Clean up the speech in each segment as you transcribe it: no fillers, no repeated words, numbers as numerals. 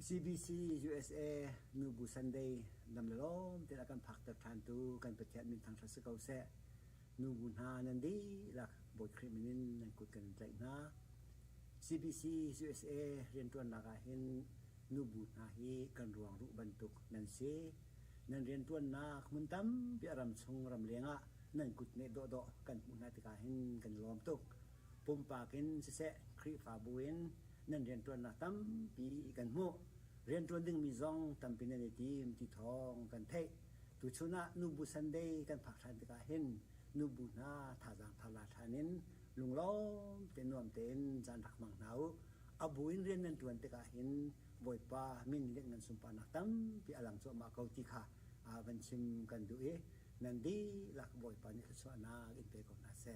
CBCUSA Nubu Sunday namlalom tinakan fakta tantu kan petiat min thang CBCUSA Nubu na nandi lak bot kriminin nan kutkan tlai na CBCUSA rian tuan nakahin Nubu na hi kan ruang ru bantuk nan se nan rian tuan na muntam pi aram chung ram lenga nan kutne do kan muna tikahin kan lom tuk pumpakin se kri fa buin nan rian tuan na tam pi kan mu rian tuan ding mi zong tam pinani tim ti thong kan thei tu chuna Nubu Sunday kan phak than tikahin Nubu na thajang thala thanin lunglom tenom ten jan rak mang nau abuin rian nan tuan tikahin boipa min lek nan sumpa na tam pi alang cho ma kau ti kha van chim kan du e nandi lak boipa ni so na in pe ko na se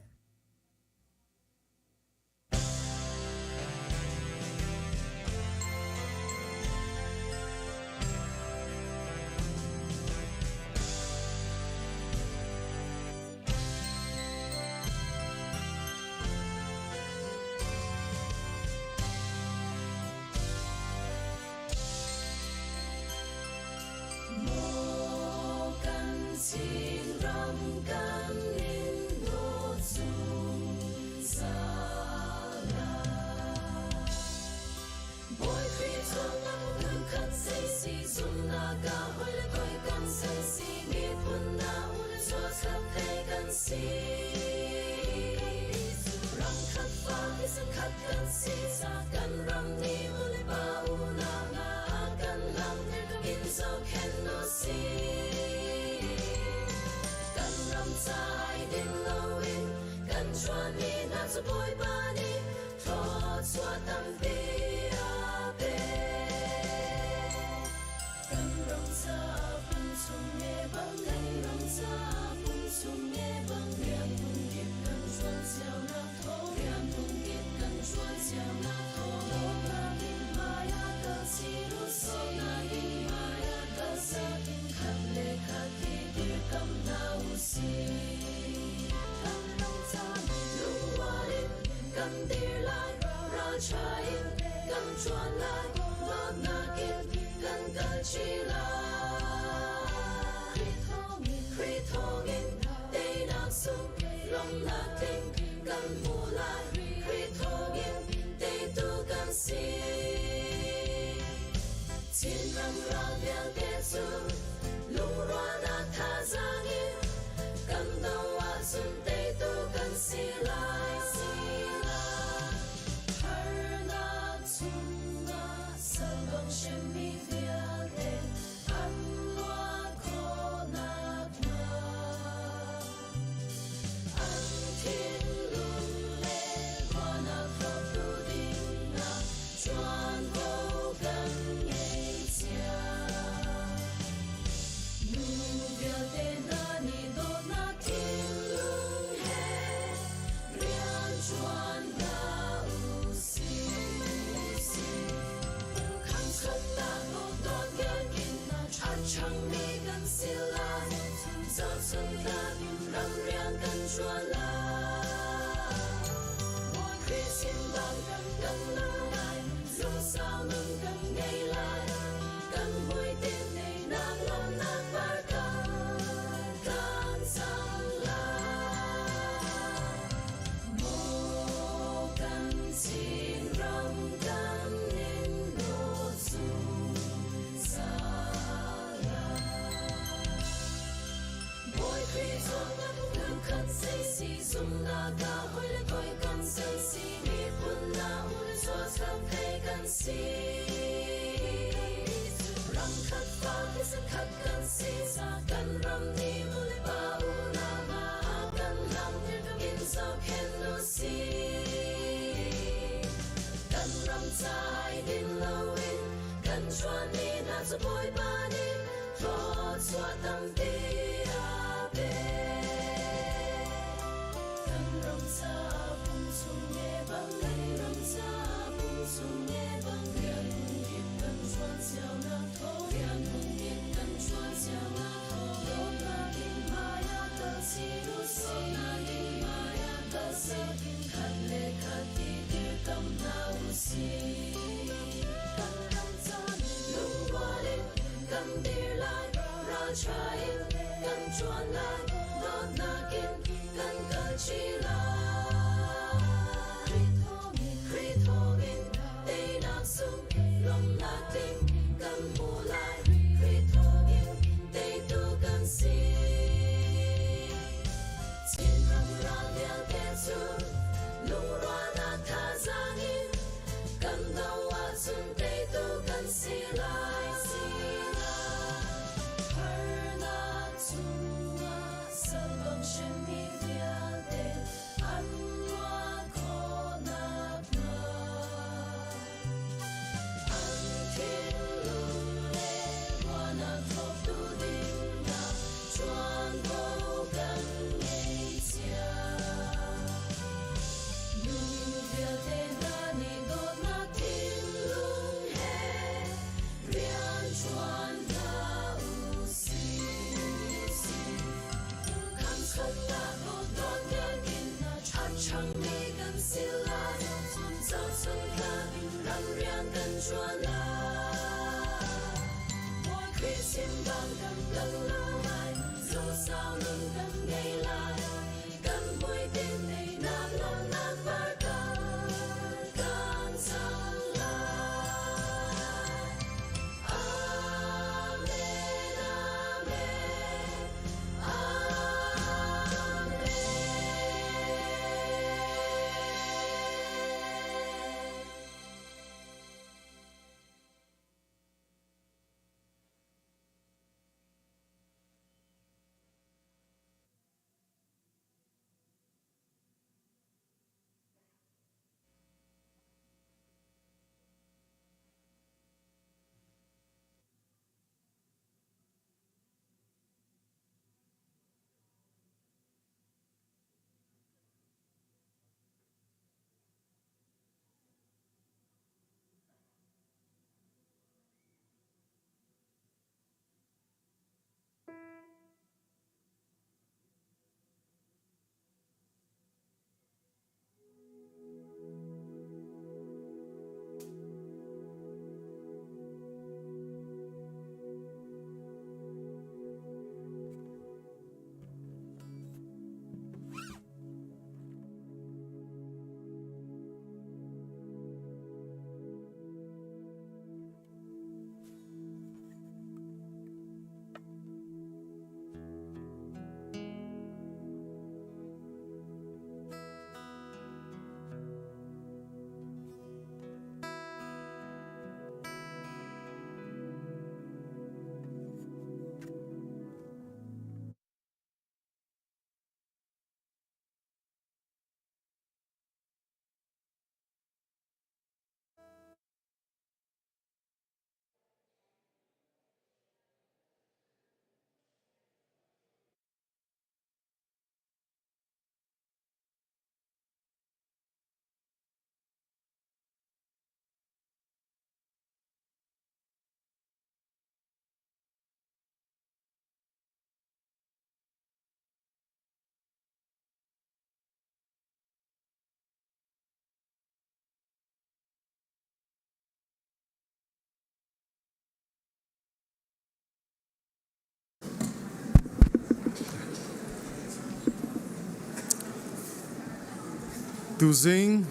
tu Zing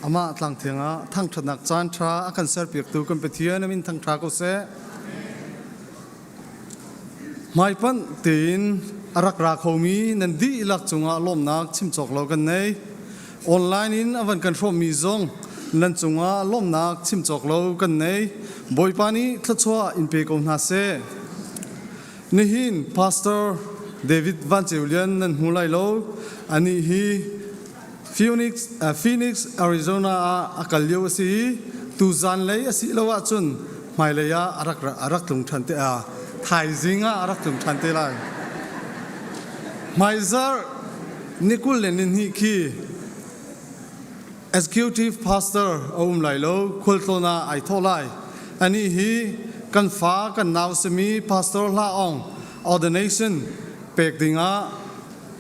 ama Thawngtha Thawngtha Caan akan serpiak tu kompetian amin Thawngtha ko se mai pan tin arak rak homi nan di ilak chunga lom nak chim chok lo kan nei online in avan kan rom mi zong nan chunga lom nak chim chok lo kan nei boi pani thachwa in pe ko na se nihin pastor David Van Julian nan hulai lo ani hi Phoenix Arizona akalyo si tu zan lei asi lo wa chun mai le ya arak tung than te a thai zinga arak tung than te lai mai zar nikul lenin hi ki executive pastor lai lo khultona ai tholai ani hi kan fa kan naw semi pastor la ong ordination pek dinga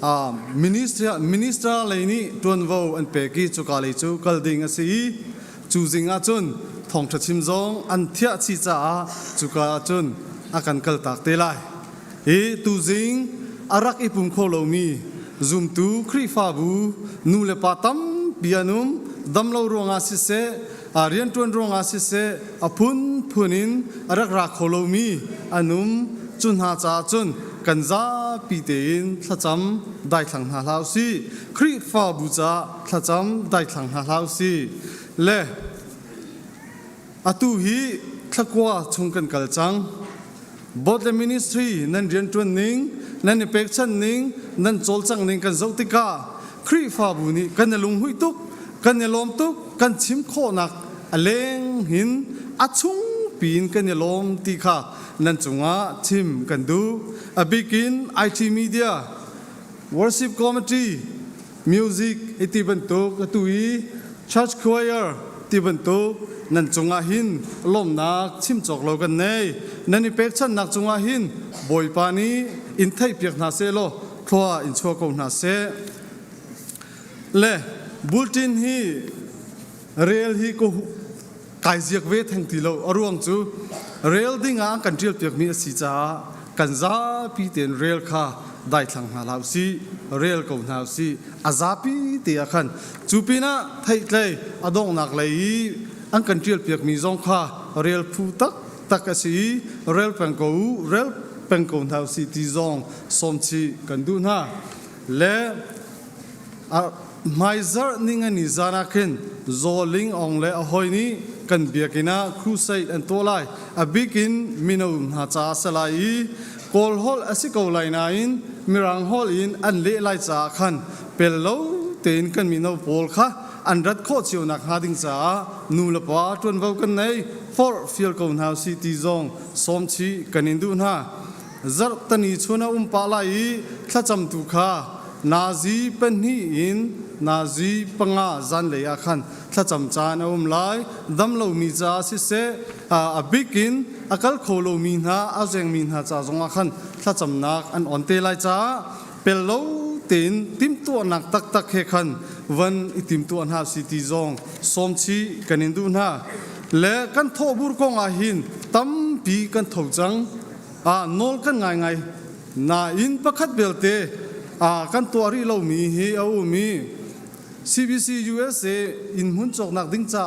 minister laini tunvo an peki chukali chu kalding asi choosing a chun Thawngtha chim zong an thia chi cha chuka chun akan kal tak te lai tu Zing arak ipum kholomi zum tu khri fa bu nu le patam pianum damlo ronga si se arian tuan ronga si se apun phunin arak ra kholomi anum chun ha cha chun kanza pi tein thacham dai thlang ha lau si khri fa bu cha thacham dai thlang ha lau si le atu hi thakwa chungkan kalchang both the ministry nan rian tuan ning nan infection ning nan cholchang ning kan zotika khri fa bu ni kan lung hui tuk kan lom tuk kan chim kho nak aleng hin achung pin kan lom ti kha nan chunga chim kan du a begin IT media worship committee music itiban tuk atui church choir tiban tuk nan chunga hin lom nak chim chok lo kan nei nan infection nak chunga hin boi pani in thai piak na se lo thwa in chua ko na se le bulletin hi real hi ko kai ziak ve thang ti lo aruang chu real dinga kan trial piak mi si cha kan za pi ten real kha dai thlang ha lau si real ko na si azapi te akhan chupina thai tlai adong nak lai ang kan trial piak mi zong kha real phu tak asi real pangko thau si ti zong som chi kan du na le Maizer ningani zanakin zoling ong le ahoy ni kan biakina crusade and tolai a begin minum ha cha salai kol hol asiko lainain mirang hol in an le lai cha khan pello ten kan mino pol kha an rat kho chiu nak ha ding cha nu la pa tun vau kan nei for fiel ko now city zong som chi kanin du na zar tani chuna pa lai thacham tu kha nazi pen hi in nazi panga zan le ya khan thacham chan lai damlo mi cha si se a bikin akal kholo mi na azeng mi na cha zonga khan thacham nak an onte lai cha pello tin tim tu nak tak he khan van itim tu an ha city zong som chi kanin du na le kan tho bur kong a hin tam pi kan tho chang nol kan ngai na in pakhat belte kan tuari lo mi hi au mi CBCUSA in hun chok nak ding cha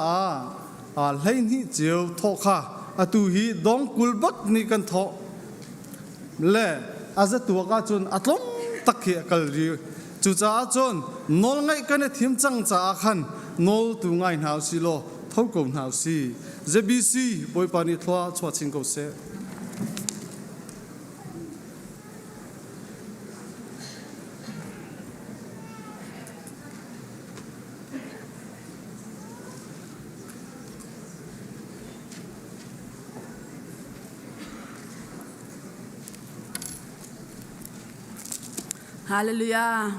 lein hi cheu tho kha atu hi dong kulbak ni kan tho le aza tu ka chun atlom takhi kal ri chu cha chun nol ngai kan thim chang cha khan nol tu ngai nau si lo tho ko nau si CBC boi pani thwa chwa ching ko se Hallelujah.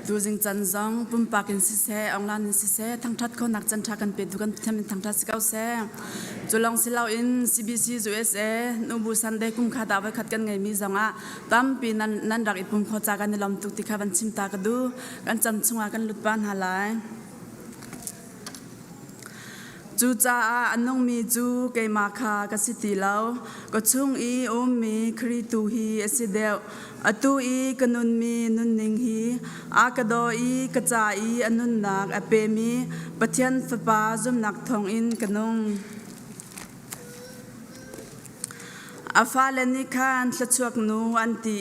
Tu Zing chan zong pum pakin si se ong lan si se thang that ko nak chan tha kan pe du kan them thang tha sikau se chulong silau in CBCUSA nu bu Sunday kum kha da wa khat kan ngai mi zonga tam pi nan rak ipum kho cha kan lom tuk ti kha ban chim ta ka du kan chan chunga kan lut ban halai chu cha anong mi chu ke ma kha ka siti lau ko chung I mi khri tu hi asidel atu I kanun mi nun ning hi akado I kacha I anun nak ape mi pathian fapa zum nak thong in kanung afaleni khan thlachuak nu anti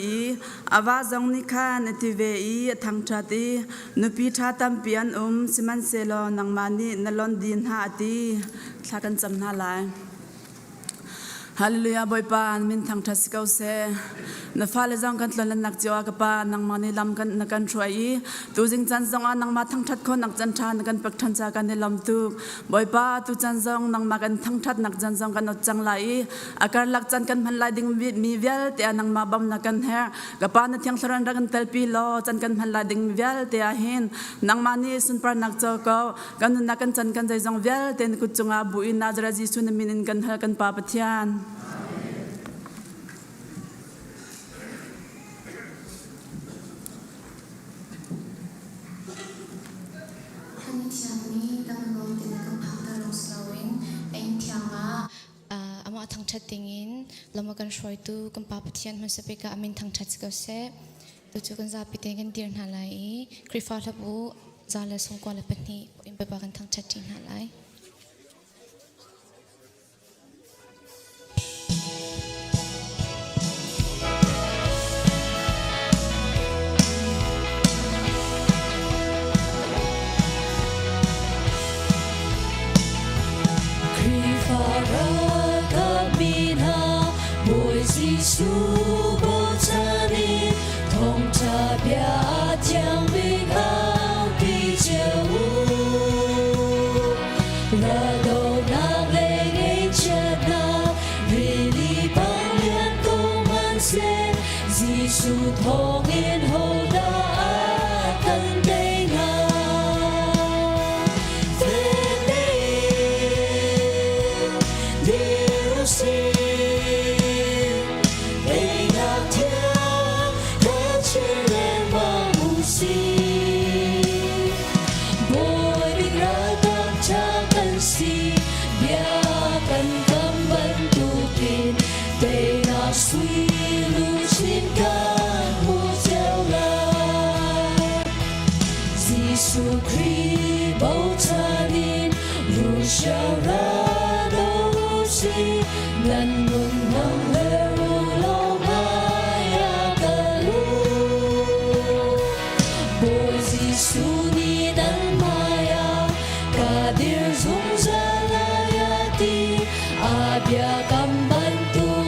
awa zong ni khan ative I thangthati nupi tha tampian siman selo nangmani nalon din ha ati thlakan chamna lai Hallelujah boy pan min thangtha sikau se na fale zong kan tlon nak jiwa ka pa nang mani lam kan na kan throi tu jing chan zong nang ma thang that kho nak chan tha na kan pak than cha kan lam tu boy pa tu chan zong nang ma kan thang that nak chan zong kan ot chang lai akar lak chan kan man lai ding mi vel te nang ma bam na kan her ka pa na thiang thran ra kan tel pi lo chan kan man lai ding vel te a hin nang mani sun par nak cho ko kan na kan chan kan jai zong vel ten ku chunga bu in na jara ji sun min in kan ha kan pa pathian Thawngtha tingin lama kan shroi tu kan pa pathian man sape ka amin Thawngtha CBCUSA tu chu kan Zarhpi tengen dir nhalai krifa thabu zala songkwa la patni impe pa kan Thawngtha tin nhalai Su bo cha ni thong cha bia chang bình ao bi chiều là đầu na về ngay chết na vì đi bao nhiêu công an sẽ Giêsu thong yên hậu đã thân đây ngà về đây điều gì suy lưu trên cạn mùa gieo lại Giêsu Christ bầu cha đến lu sao ra đâu gì ngăn ngừng nằm lê lu lâu maya cả lu bồi Giêsu ni đắng maya cả điều dung ra la ya ti abia cam ban tu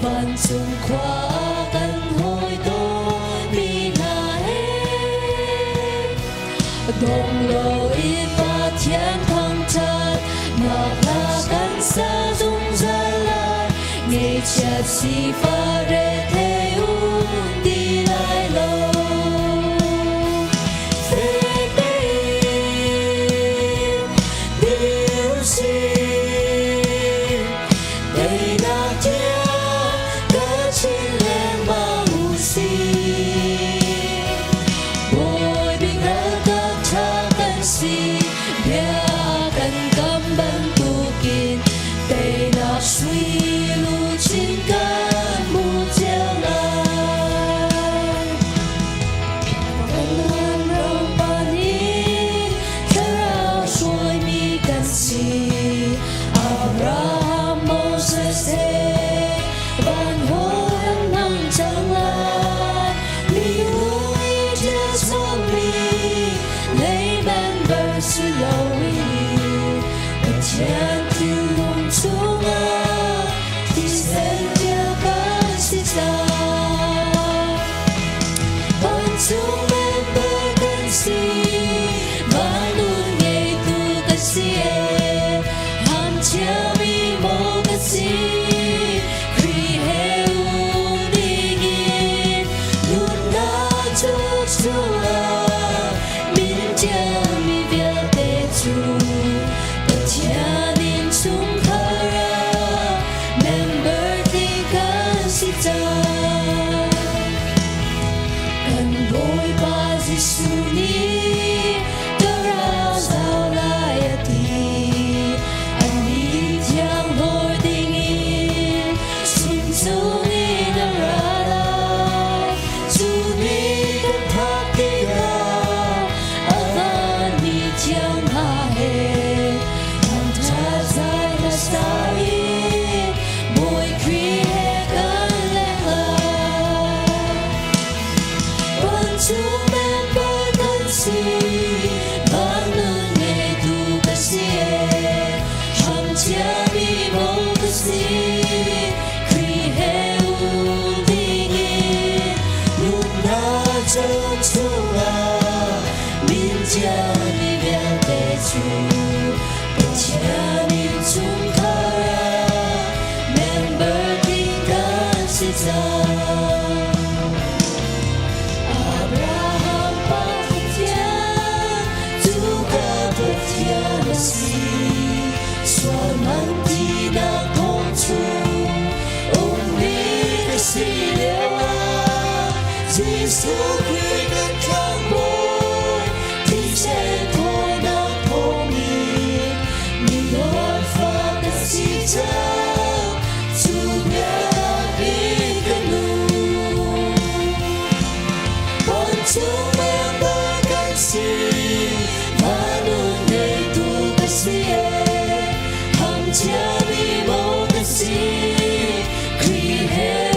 vạn dung khoa căn hồi tôi bị na hết đồng lô ít và thiên thăng chặt ngọc là căn xa dung ra lại ngày chặt si pha rê thế un đi lại lâu về đây điều gì đây là thiên bồi bình ra các cha cần si bia cần cam ban tu kin tây na suy lu chín can mu chiều cha mi bia te chu bất cha min chung khara member tingka si cha Abraham pathian juga pathian si suaman tidak kongcu umi kesilia Giêsu Christ khang bồi thì sẽ thôi đã không nhìn đôi pha cái gì cha chú nhớ biết cái nu bọn chúng em đã cái gì mà luôn để tu cái gì hằng cha bị mâu cái gì khi hết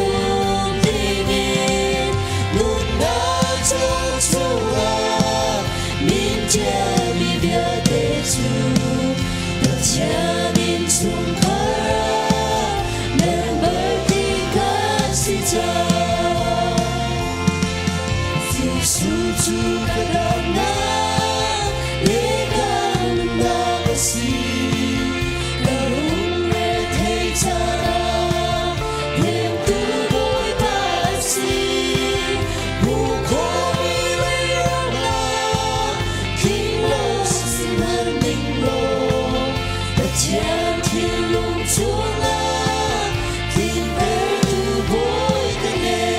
cha min chung khara member tingka si cha Giêsu chu kadang na lekan na kasi garung re thei cha hem tu boy pa si bu ko mi le la king lo si man ning lo Thiên thiên lung chúa la kinh tế tu bối cái nghề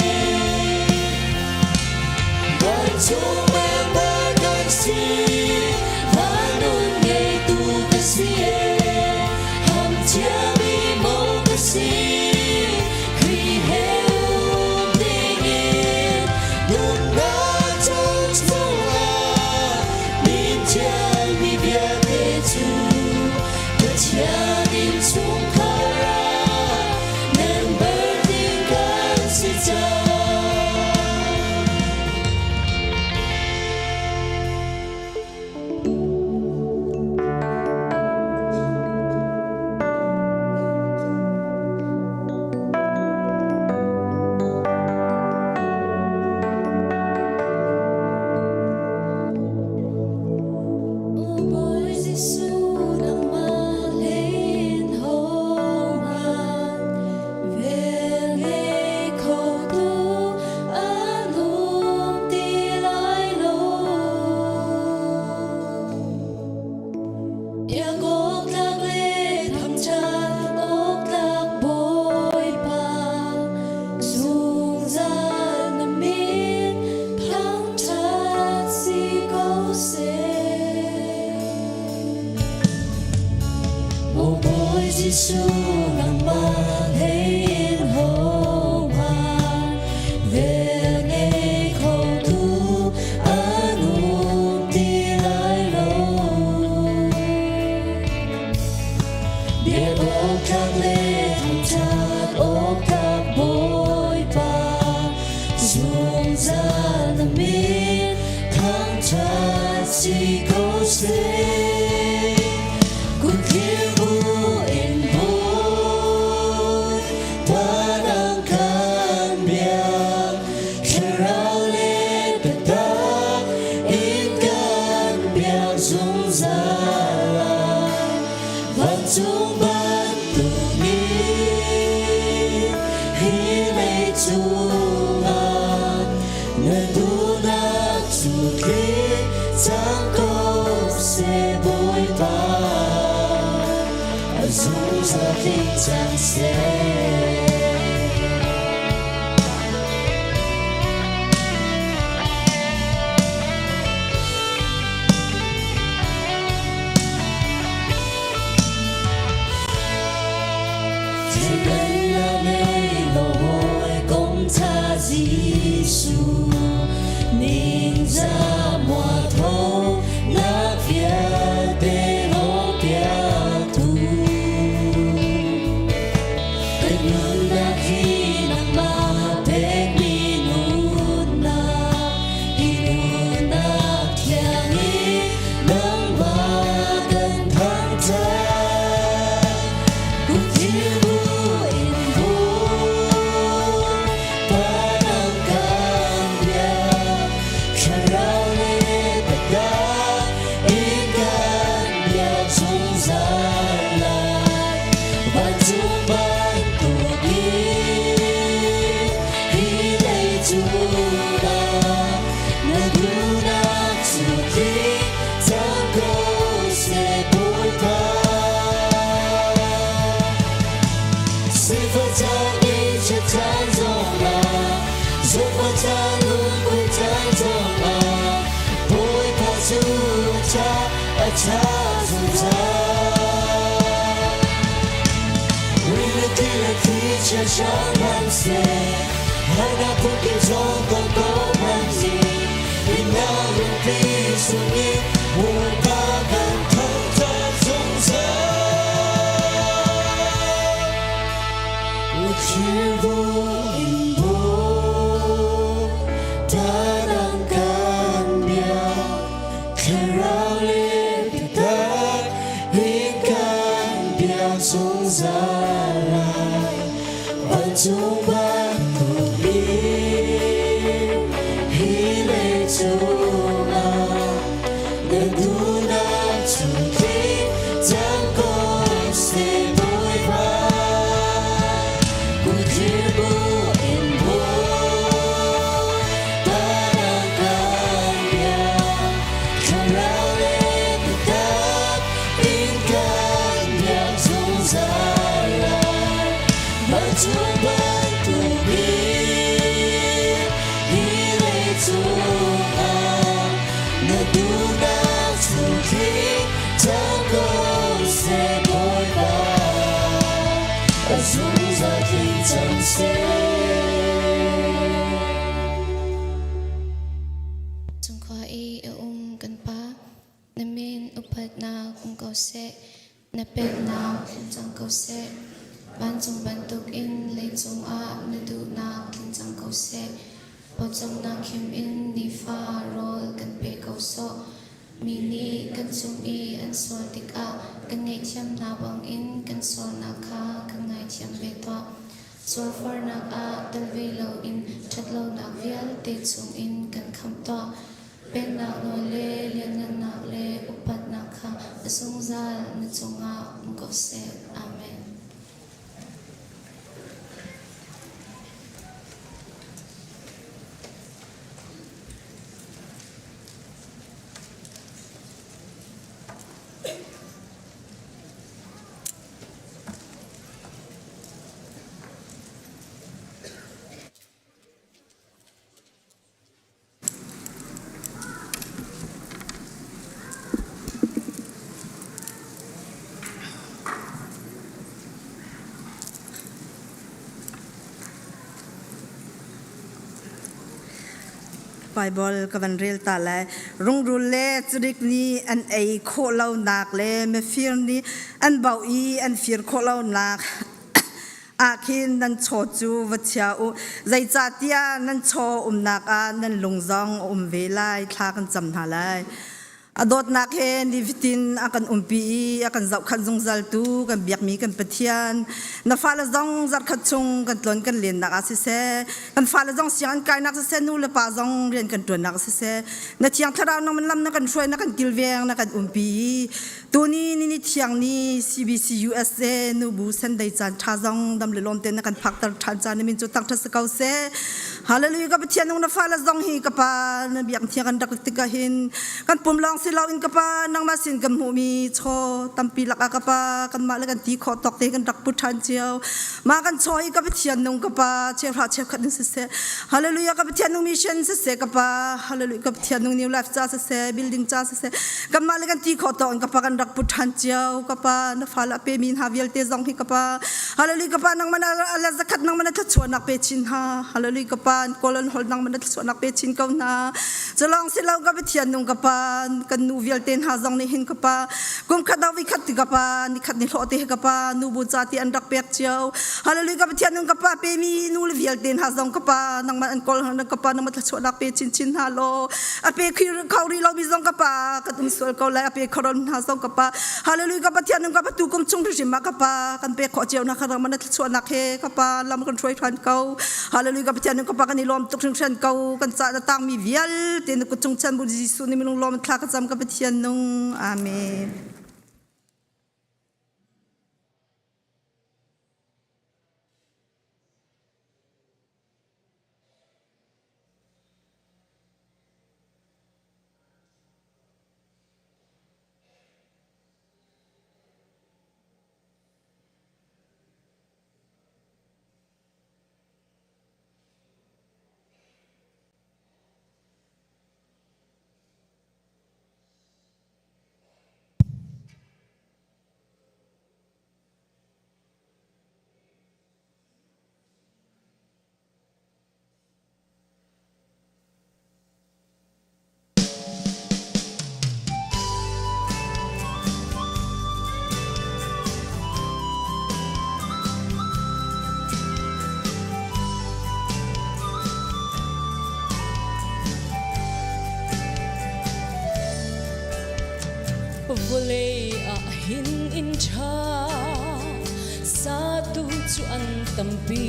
bọn chúng em đã cái gì và luôn nghề tu cái gì hàm cha bị mâu cái gì khi heo tình yên luôn đã trong chúa la min cha mi bia thế chu cha min chung khara member tingka si cha Giêsu nang mang hin hồng hoa về nghe khẩu tu anum ti lai lâu biết ôm các lê thằng cha ôm các bối pa dùng ra nằm miên thằng cha chỉ có sẽ Chẳng sẽ thì đây là nơi lối công tha Giêsu nhìn ra mùa thâu nát việt để hô bia tu God ban tu đi hi lấy chu la na du na chu đi chẳng có sẽ bồi ba sẽ phải cha đi chết cha dòng la sẽ phải cha luôn quên cha dòng la bồi ba chu cha cha chu cha cha cha man se hana puki jong ko ko man si ina rupi suni muka kan thawngtha sung sa uchivu imbo tarang kan bia kerale kita ikan bia sung sa chung ban tu bi hi le chung a na du na chung ki chẳng có sẽ bồi ba cu chi bu in bo ta đang can ya không lao lên ta in can ya chung ra lại chung ban tu bi hi le chung a na du na chung ki chẳng có sẽ bồi ba chung ra khi chẳng sẽ chung khoa y kan pa na min upat na ko se na pet na chẳng ko se ban chung ban tuk in le chung a na du na kin chang ko se po chung na kim in ni fa rol kan pe ko so mi ni kan chung i an so tik a kan nei thiam na bang in kan so na kha kan ngai thiam ve to so for na a dal ve lo in that lo na vial te chung in kan kham to pen na no le lian na le upat na kha sung za na chung a ko se amen. Bible kavan rel ta lai rung rul le chrik ni an ei kho lau nak le me fir ni an bawi an fir kho lau nak akhin nan cho chu vachia u zai cha tia nan cho nak a nan lungjong ve lai thla kan cham na lai adot nak he ni vitin akan umpi akan zau khan zung zal tu kan biak mi kan pathian na fala zong zat khat chung kan tlon kan len nak a se kan fala zong sian kai nak se nu le pa zong ren kan ton nak se na thiang thara no man lam na kan shoi na kan kilveng na kan umpi tu ni thiang ni CBCUSA nu bu san dai chan tha zong dam le lom ten na kan phak tar than chan ni min chu tak tha se kau se hallelujah ka pathian nu na fala zong hi ka pa na biak thiang kan dak tik ka hin kan pum long silaw in kapa nang masin kan mumi cho tampi laka kapa kan ma kan ti kho tok te kan dak puthan chiao ma kan choi ka pathian nung kapa che phra che khat se hallelujah ka pathian nung mission se kapa hallelujah ka pathian nung new life cha se building cha se kan ma kan ti kho tok in kapa kan dak puthan chiao kapa na phala pe min havial te zong hi kapa hallelujah kapa nang mana ala zakat nang mana thachwa nak pe chin ha hallelujah kapa kolon hol nang mana thachwa nak pe chin kau na chalong silaw ka pathian nung kapa kan nu vial ten ha zong ni hin kapa kum khadaw vi khat kapa ni khat ni hlo te kapa nu bu cha ti an rak pek chiao hallelujah ka pathian nung kapa pe mi nu le vial ten ha zong kapa nang man an kol han kapa nang ma thachwa nak pe chin chin ha lo a pe khir khawri lo mi zong kapa ka tum sol ko la a pe khoron ha zong kapa hallelujah ka pathian nung kapa tu kum chung ri ma kapa kan pe kho chiao na khara man thachwa nak he kapa lam kan troi than kau hallelujah ka pathian nung kapa kan ni lom tuk chung chan kau kan cha na tang mi vial ten ku chung chan bu jisu ni minung lom thla ka cham ka pathian nung amen in cha sa tu chu an tampi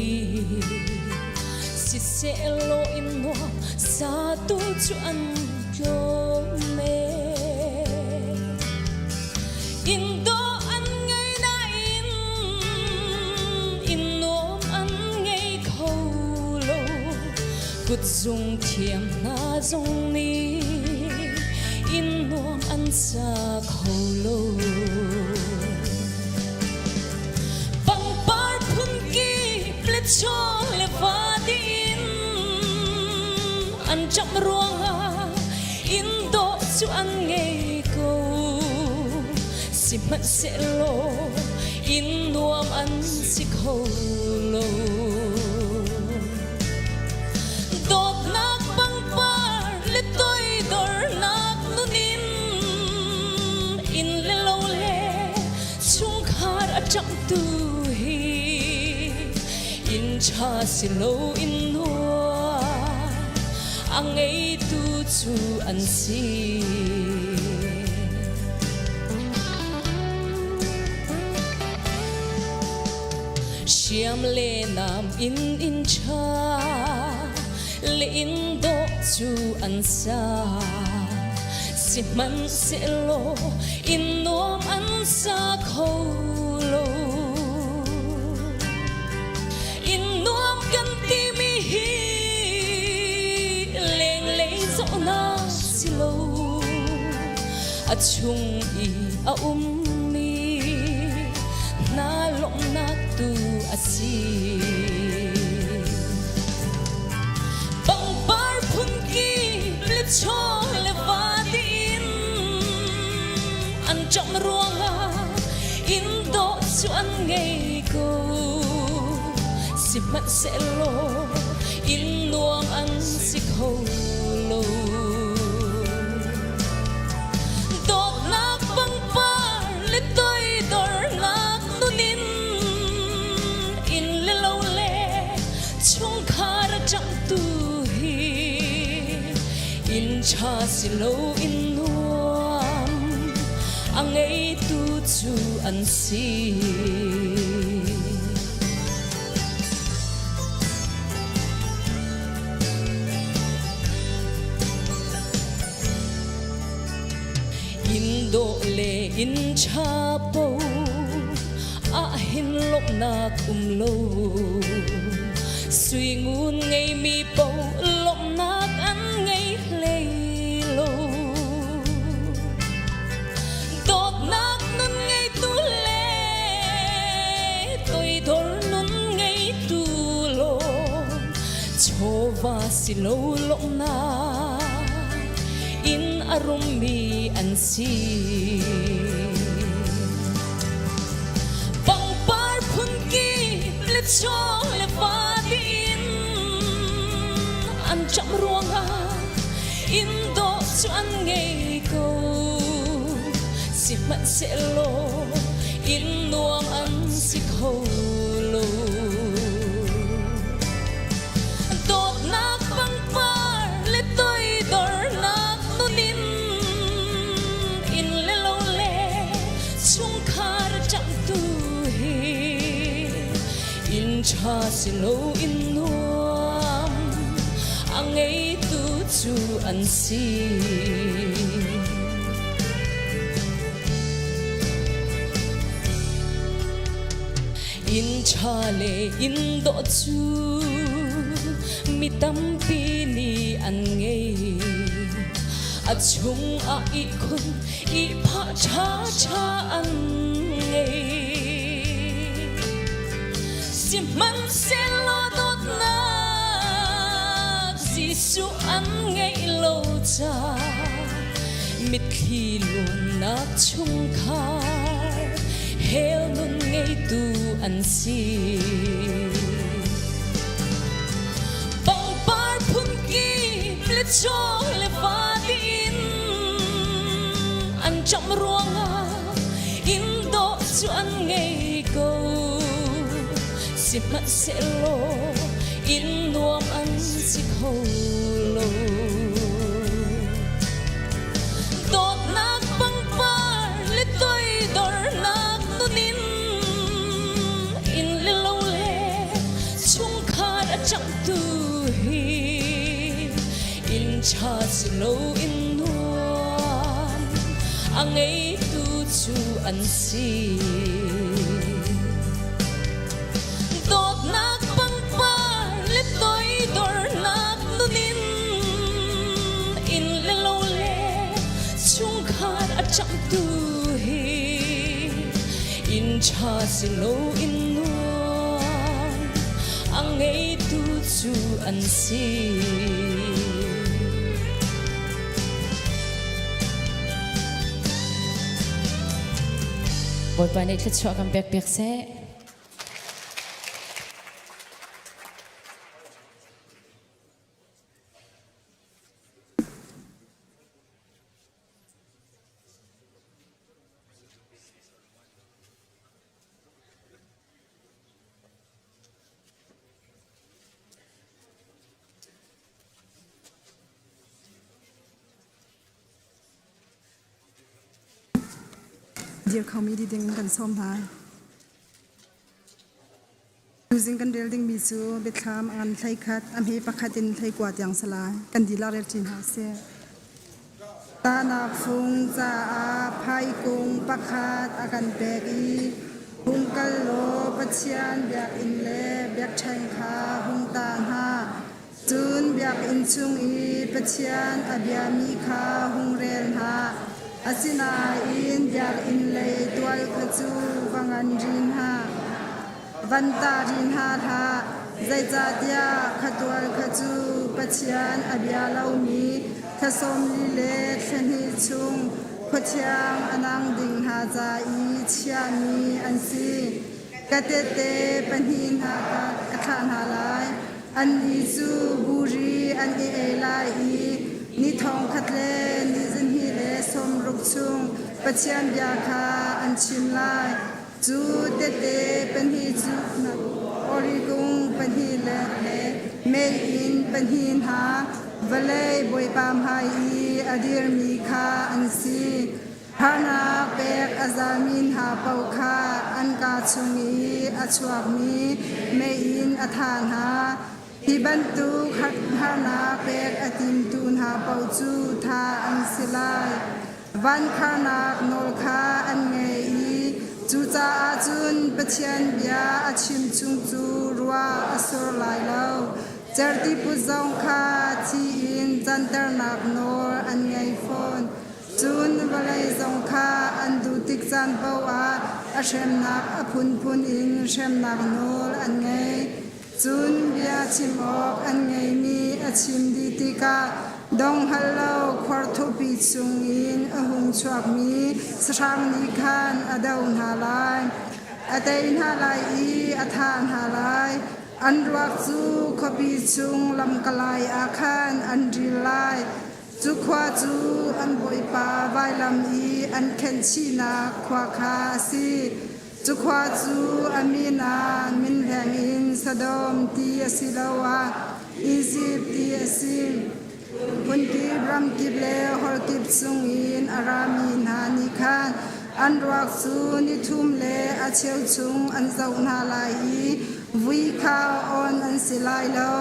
si se lo in no sa tu chu an lo me in do an ngay na in nom an ngay khâu lo cút dung thiam na dung ni in nom an sa khâu lo bang par phun ki plet chong le va din an cham ruang in do chu an ngay ko si man se lo in nuam an si khâu lo dot nak bang par le toy dor nak nunin in le lo le chung khar a cham tu hi in cha si lo in nuam ang ei tu chu an si Chiam le nam in cha le in do chu an sa si man se lo in nom an sa khâu lo in nom kan ti mi hi leng leng zo na si lo a chung I a mi na long na tu asi bang bar phun ki le chong le va din an cham ruanga in do chu an ngay ko si man se lo in nuam an si khâu lo dot nak bang par le toy dor nak nunin in le lo le chung khar cham tu hi in cha si lo in nuam ang ei tu chu an si in do le in cha po a hin lop nak lo suy ngun ngay mi po lop nak an ngay le lo dot nak nun ngay tu le tôi dor nun ngay tu lo chova si lo lop na in arum mi an si bang par phun ki le chong le va din an cham ruanga in do chu an ngay ko si man se lo in nuam an si khâu lo dot nak bang par le toy dor nak nunin in le lo le chung khar cham tu hi in cha si lo in nuam ang ei tu chu an si in cha le in do chu mi tam pi ni an ngei a chung a I khun I pha cha cha an ngei si man se lo dot na si su an ngei lo cha mit khi luôn na chung khar hel nun ngei tu an si bang par phun ki le chong le va din an cham ruanga in do chu an ngei ko si man se lo in nuam an si khâu lo dot nak bang par le toy dor nak cha si lo in nuam angai tu chu an si dot nak pang pa le toy dor nak lunin in le lo le chung khat a cham tu hi in cha si lo in nuam angai tu chu an si bồi bàn này thật chọn cầm bẹc bẹc xeเดี๋ยวเขามีดีเด้งกันส้มหาดูซิงกันเรียลดิ้งมีซูเบ็ดคามอันไทยคัดอันให้ประคัดินไทยกวาดอย่างสลายกันดีลาเรจินหาเสียตานาฟุงจ่าอาไพกุงประคัดอากันเบกีหุงกัลโลปัจเจียนเบียกอินเล่เบียกชัยคาหุงตาหาจูนเบียกอินชุงอีปัจเจียนอเบียมีคาหุงเรนหาอาศินาอินอยากอินเลยตัวขจูวังอันรินหาวันตารินหาทาใจจัดยาขตัวขจูปัจเจียนอเบียเลามีทศมลิเลชนิชุงพเชียงอนังดิ่งหาจาอีเชียมีอันซีกะเตเตปันหินหากะขานหาลายอันอีจูบุรีอันเอไลอีนิทองคัดเลนิจินฮีเลสมรุกชุงปัจเจียนยาคาอันชิมลายจูเตเตเป็นฮีจูนักอริกุงเป็นฮีเลเมอินเป็นฮีหาเวเลบวยปามไฮอีอดีรมีคาอันซีพานาเปกอาซามินหาเปาคาอันกาชุงีอชวกมีเมอินอธานหาที่บรรทุกขัดพานาเปกอติมตูนหาเปาจูทาอันสิลายวันขานักโนลคาอันเงอีจูจาอาจุนปะเชียนเบียอาชิมจุงจูรัวอสุรลายเลาเจอที่ปุจงคาที่อินจันเตอร์นักโนอันไงฟอนจูนวลัยจงคาอันดูติกจันเบาอาเชมนักอพุนพุนอินเชมนักโนอันไงจูนเบียชิมออกอันไงมีอาชิมดีติกาดงฮัลโลควอร์ทุปีจุงอินอหุงชวกมีสรางนิคานอดาวนาลายอเตนฮาลายอีอธานฮาลายอันรักจูขบีจุงลำกลายอาคานอันริลายจุควาจูอันบอยปาไวลำอีอันเคนชีนาควาคาซีจุควาจูอามีนามินแหงอินสะดอมตีอสิลาวาอียิปต์ตีอสิลพุนกีบรัมกิบเลฮอลกิบซุงอินอารามีนานิคานอันรักจูนิทุมเลอาเชียวจุงอันเจ้านาลายอีวิคาออนอันสิลายเลา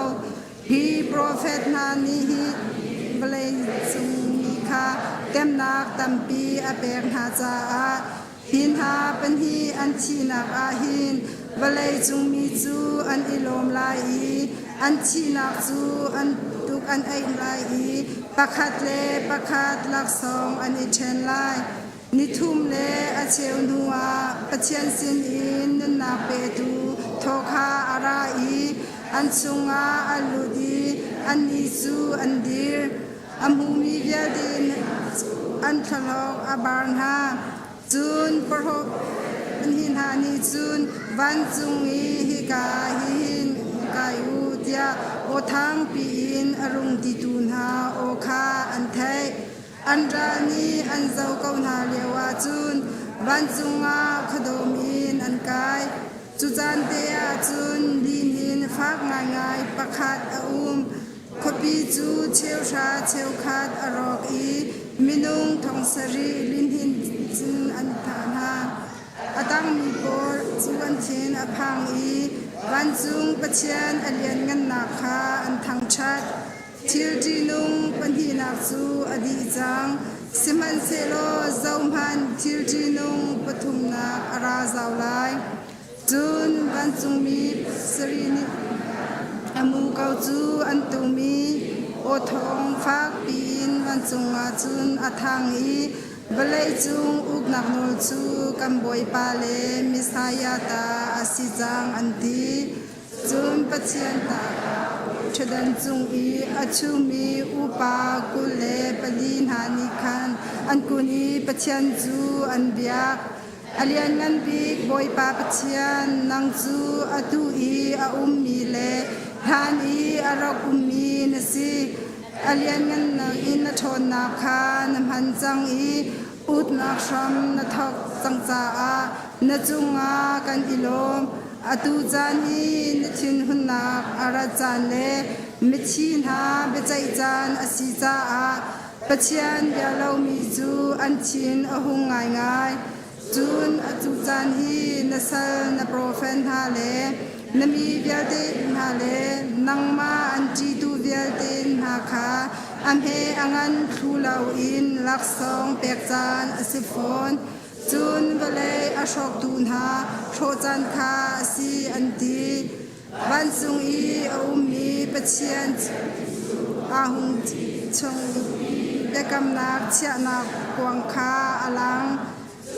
ฮีโปรเฟตนานิฮิเบลซุงนิคาเต็มนักตัมปีอเปกหาจาอาหินหาเป็นฮีอันชีนักอาหินเบลจุงมีจูอันอิโลมลายอีอันชีนักจูอันตุกอันไอลายอีปักขัดเลปักขัดลักสองอันอิเชนลายนิทุมเลอาเชวนัวปะเชียนสินอินนุนนาเปตูโทคาอาราอีอันสุงาอัลลูดีอันนิซูอันดีรอัมฮูมีเวียดินอันทะลอกอาบารฮาจูนปรหอันหินหานิจูนวันจุงอีฮิกาหินกายูเตียโอทางปีอินอรุงติตูนหาโอคาอันเทอันรานีอันเจ้าเกาหนาเลียวาจูนวันจุงอาขดมอินอันกายจุจันเตียจูนดินหินฟักง่ายง่ายประคัดอุ้มขบีจูเชียวชาเชียวคัดอรอกอีมินุงทองสรีลินหินจูนอันฐานหาอตังมีโบจูอันเชนอพังอีวันจุงปะเชียนอเลียนงันนาคาอันทางชัด thil ti nung pan hi nak chu adi chang siman selo zauman thil ti nung pathum nak ara zau lai chun ban chung mi sari ni amu kau chu an tu mi o thong phak pin ban chung a chun athang i balai chung uk nak nol chu kam boi pa le misaya ta asijang anti chun pachian ta chadan chung i achumi upa kule palin hani khan an kuni pachian chu an biak alian ngan bik boi pa pachian nang chu atu i a mi le han i arok mi na si alian ngan nang in na thon na kha nam han chang i ut na sham na thok chang cha a na chunga kan ilom atu chan hi na thin hun na ara chan le mi chin ha be chai chan asi cha a pachian ya lo mi chu an chin a hung ngai ngai chun atu chan hi na sal na profen ha le na mi bia de ha le nang ma an chi tu bia de ha kha am he angan thu lau in lak song pek chan asifon chun vale ashok tun ha tho chan kha si anti ban sung i mi pachian ahung chong de kam nak chia nak kwang kha alang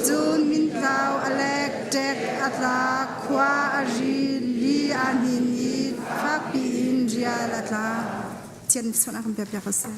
chun min tau alek tek atla khwa ari li anin i phak pi in ria latla chen sona kam pe pe khase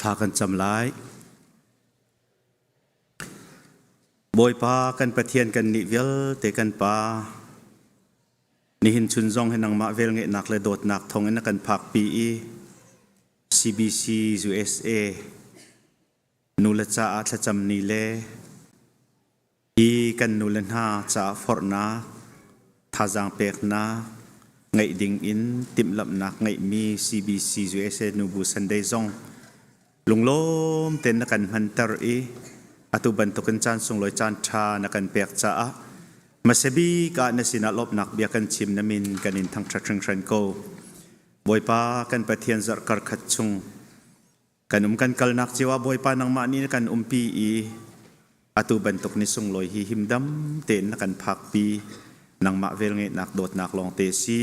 ทากันจำไล่บอยปากันประเทียนกันนิเวลเตกันปานี่หินชุนซองให้นางมาเวลเงนักเลยโดดนักทงให้นักกันพักปีCBCUSA นูละจ้าอาจจำนี่เลยกันนูลันหาจ้าฟอร์นาทาจังเปกนาไงดิ่งอินติมลับนักไงมี CBCUSA นูบูสันเดย์ซองลุงลมเต้นนักกันมันตรีอตุบันตุกันจานส่งลอยจานชานักกันเปียกจ้ามาเสบีการนสินาลบนักเบียกันชิมน้ำมินกันอินทั้งทรัคชันโกบอยปากันประเทียนจักรขัดชุงกันกันกลนักจีว่าบอยปานังมานี่กันปีอตุบันตุกนิส่งลอยหิมดำเต้นนักกันพักปีนังมาเวลเงนักโดดนักลองเตซี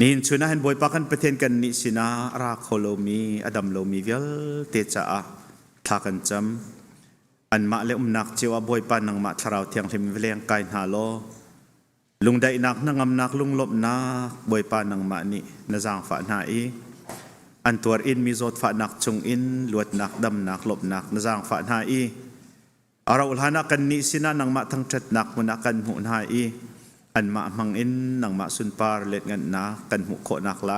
นี่ชนะเห็นบอยปากันประเทียนกันนิสินาราโคโลมีอดัมโลมีเวลเตจ้าทากันจำอันมาเลนักเจว่าบอยปานังมาทาราวเทียงเทมเวลียงกายนาโลลุงได้นักนังอำนักลุงลบนักบอยปานังมานี่นาจางฝาหน้าอันตัวอินมีโจทย์ฝานักจงอินลวดนักดำนักลบนักนาจางฝาหน้าอาเราหานักกันนิสินานังมาทั้งจัดนักมุนักกันหูหน้าอันมามังอินนังมาสุนปาร์เล็ดเงินนักกันหูโคนักไล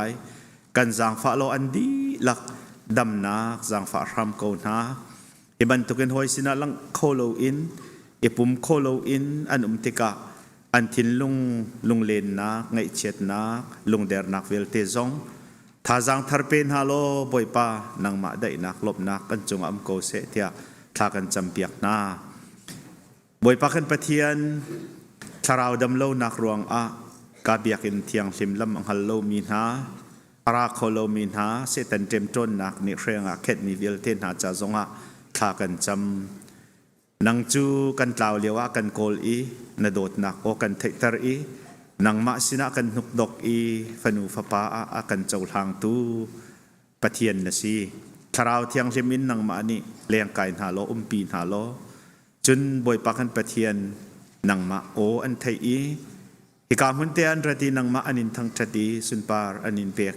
กันจางฝาโลอันดีหลักดำนักจางฝารำโกนาบันตุกันหอยสินาลังโคโลอินปุ่มโคโลอินอันติกาอันทินลุงเลนนักไงเช็ดนักลุงเดร์นักเวลเตซองท่าจังทาร์เป็นฮัลโหลบอยปานังมาได้นักลบนักกันจงอัมโกเสเตียทากันจำเปียกนาบอยปากันปะเทียนชาราวดำโลนักรวงกาเบียกินเทียงชิมลำอังฮัลโลมีนาราโคโลมีนาเสตันเจมจนนักนิเรียงเข็ดมีเวลเทนหาจาจงทากันจำนังจูกันกล่าวเรียว่ากันโกลนโดดนักโอกันเทตร์นังมาสินะกันนุกดกฟนูฟปากันเจ้าทางตูปะเทียนนะสิชาราวเทียงเชมินนังมานี่เลียงกายหาโลปีหาโลจนบอยปากันปะเทียนนังมาโออันไทยอีกามุนเตียนระดีนังมาอันินทั้งชดีสุนปาร์อันินเปียก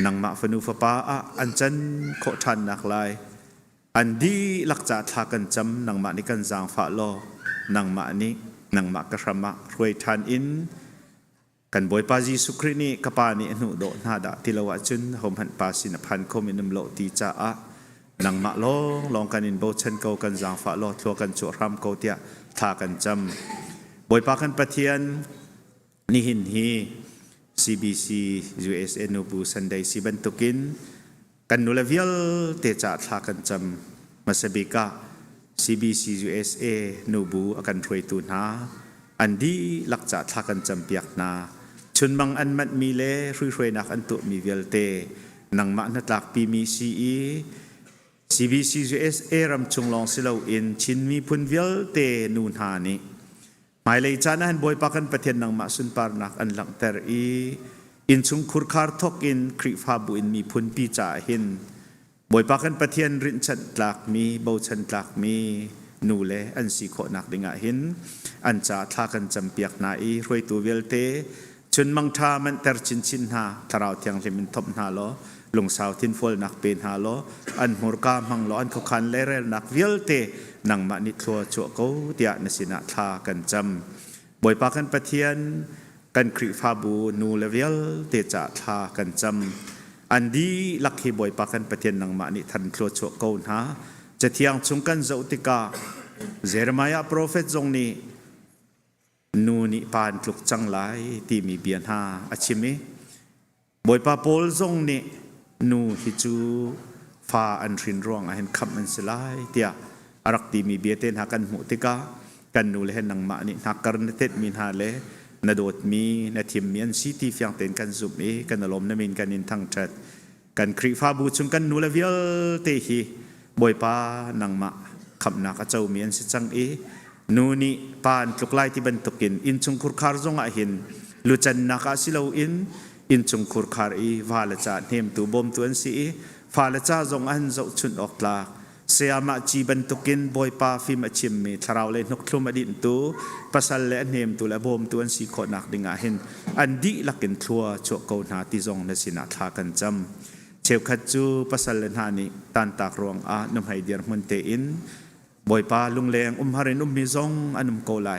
นังมาฟนูฟปาอันจันโคทันนักลายอันดีหลักจากทากันจำนังมานี่กันจางฝาโลนังมานี่นังมากระมะรวยทานอินกันบอยปาจีสุครินีกปานีอนุโดนาดาทิลวะจุนหอมหันปาสินพันคมินมโลตีจ้านังมาลองกันอินโบชันเกากันจางฝาโลทัวกันจุรำเกาเตียทากันจำบอยปากันปะเทียนนิหินฮี CBCUSA นูบูสันไดซีบันตุกินกันนุลเวียลเตจ่าทากันจำมาสบิกา CBCUSA นูบูอากันรวยตูนาอันดีหลักจ่าทากันจำเปียกนาชุนบังอันมัดมีเล่รวยนักอันตุมีเวลเตนังมานัดหลักปีมีCBCUSA รำชงลองสิเลวอินชินมีพุนเวลเตนูนหานีหมายเลยจานันบอยปากันประเทศนังมาสุนปาร์นักอันหลังเตอร์อินชุงคุรคาร์ทอกอินคริฟาบุอินมีพุนปีจ่าหินบอยปากันประเทศรินชันหลักมีเบาชันหลักมีนูเลอันสีโคนักดิงาหินอันจ่าทากันจำเปียกนายรวยตัวเวลเตจนมังทามันเตอร์ชินชินหาทาราวเทียงเรมินทบนาโลลงสาวทินฟอลนักเป็นฮาโลอันหัวกามังโลอันเขาคันเลเรนักเวลเตนังมานิทัวจัวเขาเตียนสินาทากันจำบอยปากันประเทียนกันคริฟาบูนูเลเวลเตจ่าทากันจำอันดีลักฮีบอยปากันประเทียนนังมานิทันทัวจัวเขาหาจะเทียงชงกันเจ้าติกาเจเรมายาโปรเฟตจงนี้นูนิปานทุกจังไลตีมีเบียนหาอชิมิบอยปาโพลจงนี้นูฮิจูฟ้าอันรินร่วงเห็นคำมันสลายเตียอารักตีมีเบียเตนหากันหูติกากันนูเลหนังมานี่นักการเทศมินหาเลนโดดมีนทีมมีอันซีตีเฟียงเต็นกันสุบนี้กันลมนมินกันอินทั้งจัดกันคริฟ้าบูชุงกันนูเลเวียเตฮีบอยปานังมาคำนักเจ้ามีอันสิจังนูนี่ปานทุกไล่ที่บรรทุกินอินชุงคุรคาร์จงอาหินลุจันนักอาศิลาอินจงคุรคารีฟาลจ่าเนมตูบอมตัวสีฟาลจ่าจงอันจะชุนออกลาเสียมาจีบันตุกินบอยปาฟิมาชิมมีทาราวเลนกคลุมอดินตูปัสสาวะเนมตูและบอมตัวสีขอนักดิงาเห็นอันดีลักกินทัวโจโกนาติจงนสินาทากันจำ เชฟขัดจูปัสสเลนหานิตันตากรวงนุ่มไฮเดียร์มุนเตอินบอยปาลุงเลงฮารินมิซงอันุมโกไล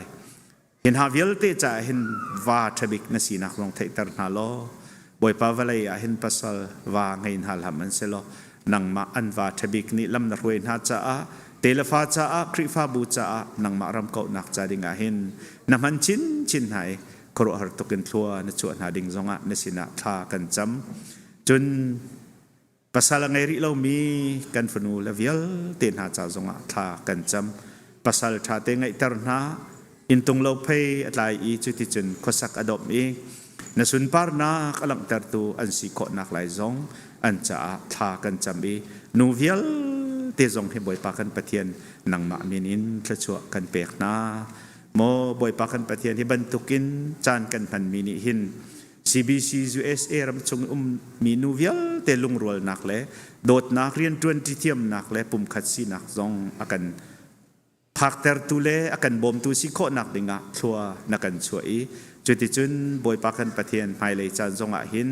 เห็นหาวิลเตจ่าเห็นวาทบิกนสีนักลงเทตร์นาโลบอยปาวลัยเห็นปัสสลวาไงหัลหามันเซโลนังมาอันวาทบิกนี่ลำนักเวนหาจ่าเตลฟ้าจ่าคริฟ้าบูจ่านังมารำเกานักจ่าดิงาเห็นน้ำมันชินไหครัวหรตุกินทัวนจวนหาดิงซงนสินาทากันจำจนปัสสลไงริเรามีกันฝนูละวิลเตนหาจ่าซงทากันจำปัสสลชาเตงไงตรนาอินตุงเราเพย์อะไรอีจุดที่จนข้อสักอดอบอีนสุนปาร์นักลังตรตูอันสิโคนักไหลซงอันจะทากันจำอีนูวิลเตซงให้บ่อยปากันปะเทียนนังมามินินทระชัวกันเปกนาโมบ่อยปากันปะเทียนที่บรรทุกินจานกันพันมินิหิน CBCUSA รำชงมีนูวิลเตลุงรัวนักเล่โดดนักเรียน20เทียมนักเล่ปุ่มขัดสีนักซงอากันหากแต่ตุเลอากันบ่มตุสิโคนักดิงะชัวนักกันช่วยจุดที่จุนบอยปากันปะเทียนภายเลยจานซงหิน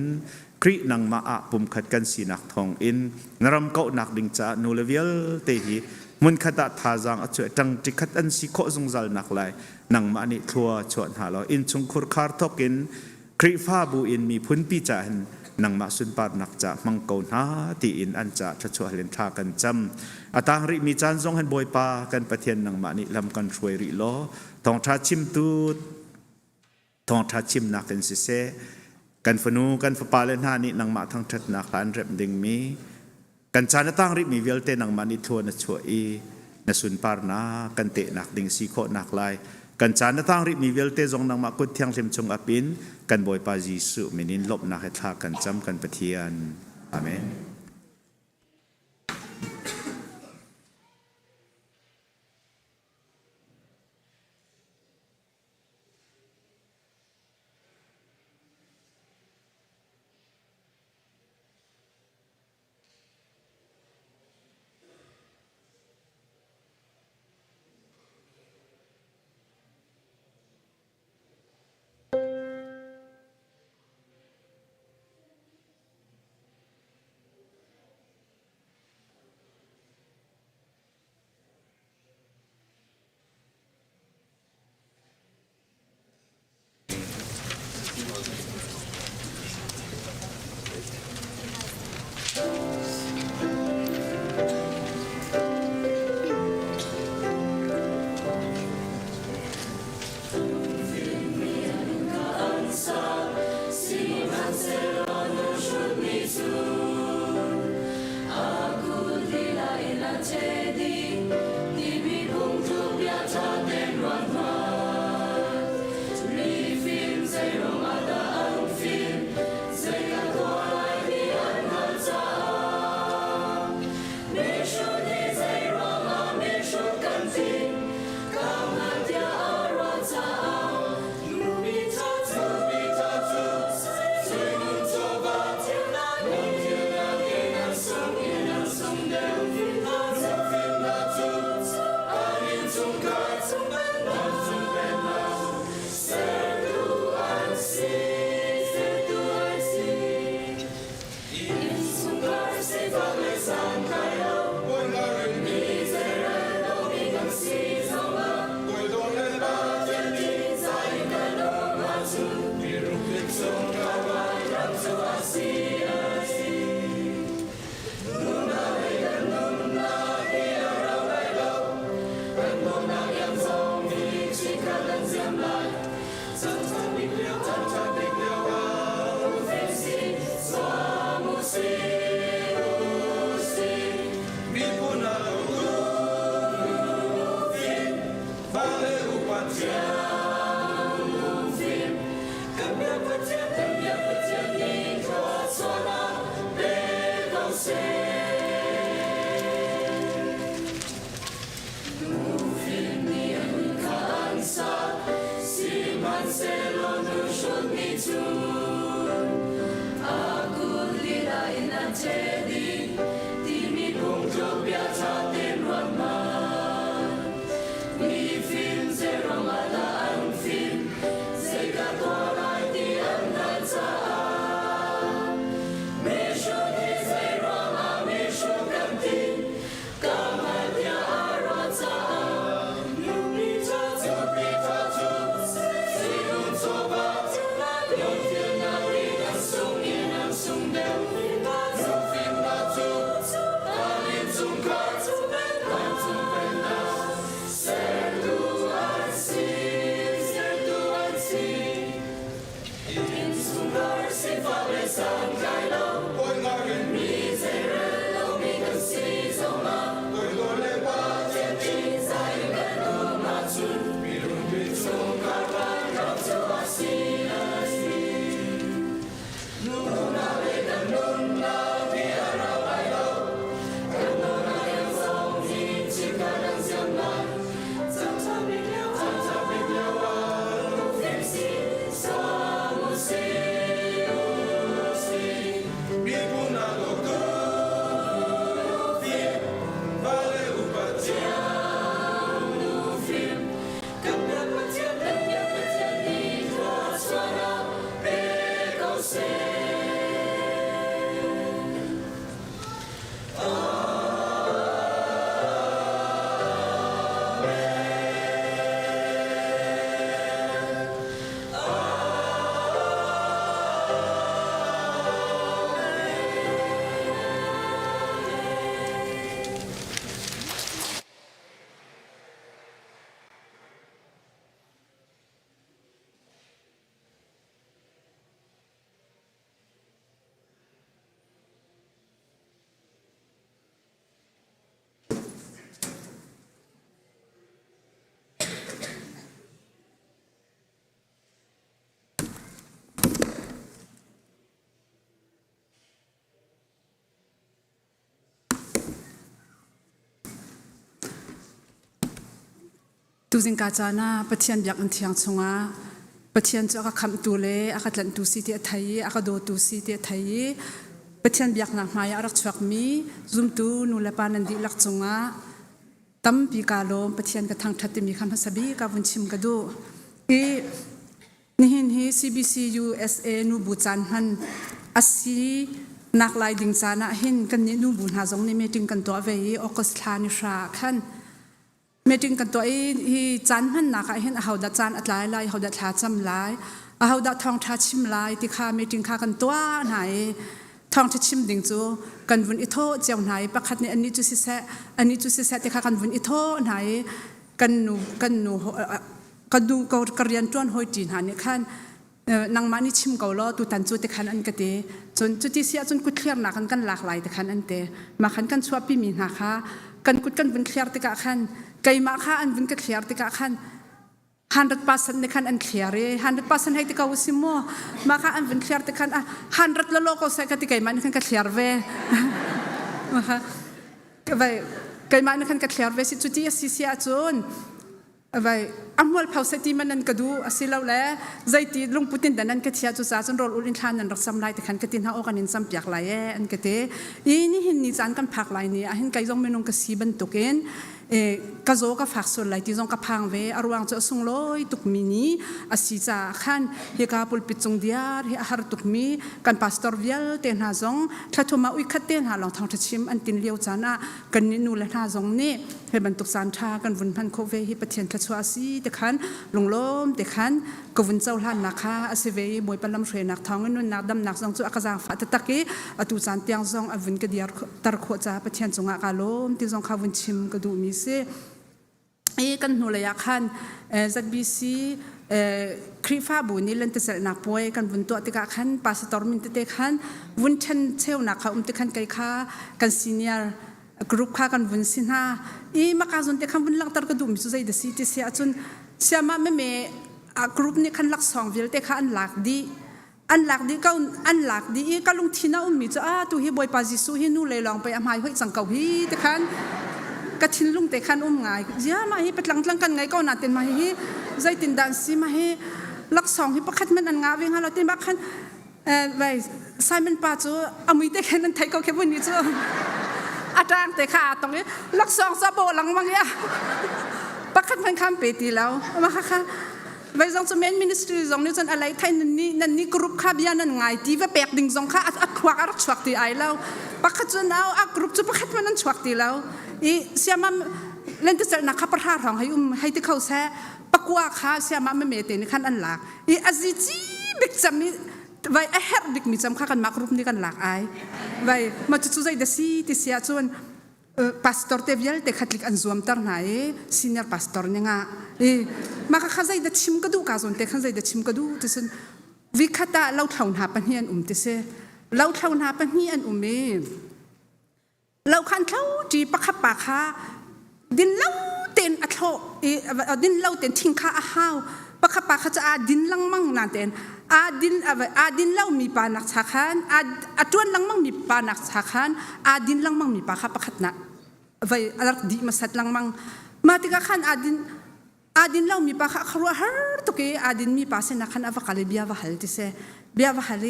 ครินังมาปุ่มขัดกันสีนักทองอินนรำเกานักดิงจ้านูเลวิลเตหีมุนขัดทาจังช่วยจังจิขัดอันสิโคซงจัลนักไลนังมานิทัวชวนหาเราอินชงคุรคาร์ทอกินคริฟ้าบูอินมีพุนปีจานนังมาสุนปาร์นักจะมังโกนาตีอินอันจะทชัวเลนทากันจำอาตางริมีจานซงหันบอยปากันปะเทียนนังมานิลำกันช่วยริโลทองทัดชิมตูทองทัดชิมนักกันสิเซกันฝนูกันฝปาเลนหานินังมาทั้งทัดนักลันเร็บดิงมีกันจานตางริมีเวลเตนังมานิทัวนช่วยนสุนปาร์นากันเตนักดิงสีโคนักไลกันจานตางริมีเวลเตซงนังมากุดเทียงเล็มชงอปินกันบอยปาจีสุมินินลบนักให้ทากันจำกันปะเทียนอาเมน tu Zing ka chana pathian biak an thiang chunga pathian chu aka kham tu le aka tlan tu si ti thai aka do tu si ti thai pathian biak na hmaya arak chuak mi zum tu nu la panan di lak chunga tam pi ka lom pathian ka thang that ti mi kham hasabi ka bun chim ka du e nihin hi CBCUSA nu bu chan han asi nak lai ding chana hin kan ni nu bu na jong ni meeting kan to ve okos thani sha khan meeting kan to hi chan han na ka hin how da chan atlai lai how da thla cham lai how da Thawngtha chim lai ti kha meeting kha kan to nai Thawngtha chim ding chu kan vun i tho cheu nai pakhat ni ani chu si se ti kha kan vun i tho nai kan nu ka du ko karian tuan hoi tin han ni khan nang mani chim ko lo tu tan chu te khan an ka te chun chu ti sia chun kut khler na kan lak lai te khan an te ma khan kan chua pi mi na kha kan kut kan vun khler te ka khan kai ma kha an vun ka khler te ka khan 100% ni khan an khler e 100% hai te ka usimo ma kha an vun khler te khan 100 lo ko sa ka ti kai ma ni khan ka khler ve ma kha kai ma ni khan ka khler ve si chu ti sia chun vậy amwal pausati manan kadu asilaw la zaiti lungputin danan ka thia chu sa chun rol ulin thlan nan raksam lai te khan katin ha okanin sam piak lai e an kate ini hin ni chan kan phak lai ni a hin kai jong menung ka siban tuken ka zo ka phak sol lai ti jong ka phang ve arwang chu sung loi tuk mini asi cha khan he ka pul pichung diar he har tuk mi kan pastor vial te na jong thathuma ui khaten ha long Thawngtha chim an tin leo chana kan ni nu la na jong ni he ban tuk san tha kan vun phan kho ve hi pathian thla chua si te khan lunglom te khan ko vun chau hlan na kha asive moi palam hre nak thawngin nun nak dam nak jong chu akazang fa ta taki atu chan tiang jong avun ka diar tar kho cha pathian chunga ka lom ti jong kha vun chim ka du mi se e kan nu la ya khan ZBC krifa bu ni len te sel na poi kan vun to te ka khan pastor min te khan vun chen cheu na kha te khan kai kha kan senior group kha kan vun sin ha e makazon te khan vun lang tar ka du mi chu zai de si ti se achun siama me a group ni khan lak song vil te kha an lak di e ka lung thina mi chu a tu hi boy pa jisu hi nu le long pe amai hoi chang kau hi te khan ka thin lung te khan ngai ja ma hi patlang kan ngai ko na ten ma hi zai tin dan si ma hi lak song hi pakhat man an nga weng ha lo tin ba khan vai Simon pa chu amui te khan an thai ko ke bun ni chu atang te kha tong ni lak song sa bo lang mang ya pakhat man kham pe ti lao ma kha vai jong chu main ministry jong ni chon alai thai nan ni group kha bia nan ngai ti va pek ding jong kha at khwak ar chwak ti ai lao pakhat chu nau a group chu pakhat man an chwak ti lao i siama lente sel na khapar har hang hai ti khau sa pakwa kha siama me te ni khan an lak i azichi bik chami vai a her bik mi cham kha kan mak rup ni kan lak ai vai ma chu zai da si ti sia chun pastor te vial te khatlik an zuam tar na e senior pastor ni nga e ma kha zai da chim ka du ka zon te khan zai da chim ka du te sen vi khata lau thaun ha pan hian te se เราเท่านาปนี่อันอุเมเราคันเท่าจีปะขับปะค่ะดินเล่าเต็นอัฐดินเล่าเต็นทิ้งข้าห้าวปะขับปะค่ะจะดินลังมั่งนั่นเต็นดินเล่ามีปานักชักขันจวนลังมั่งมีปานักชักขันดินลังมั่งมีปะขับปะขัดนะไว้อะไรดีมาสัตลังมั่งมาติกาขันดินเล่ามีปะขับครัวฮาร์ตุกี้ดินมีปาเสนักขันอวกาศเบียร์วะฮัลติเสเบียร์วะฮัล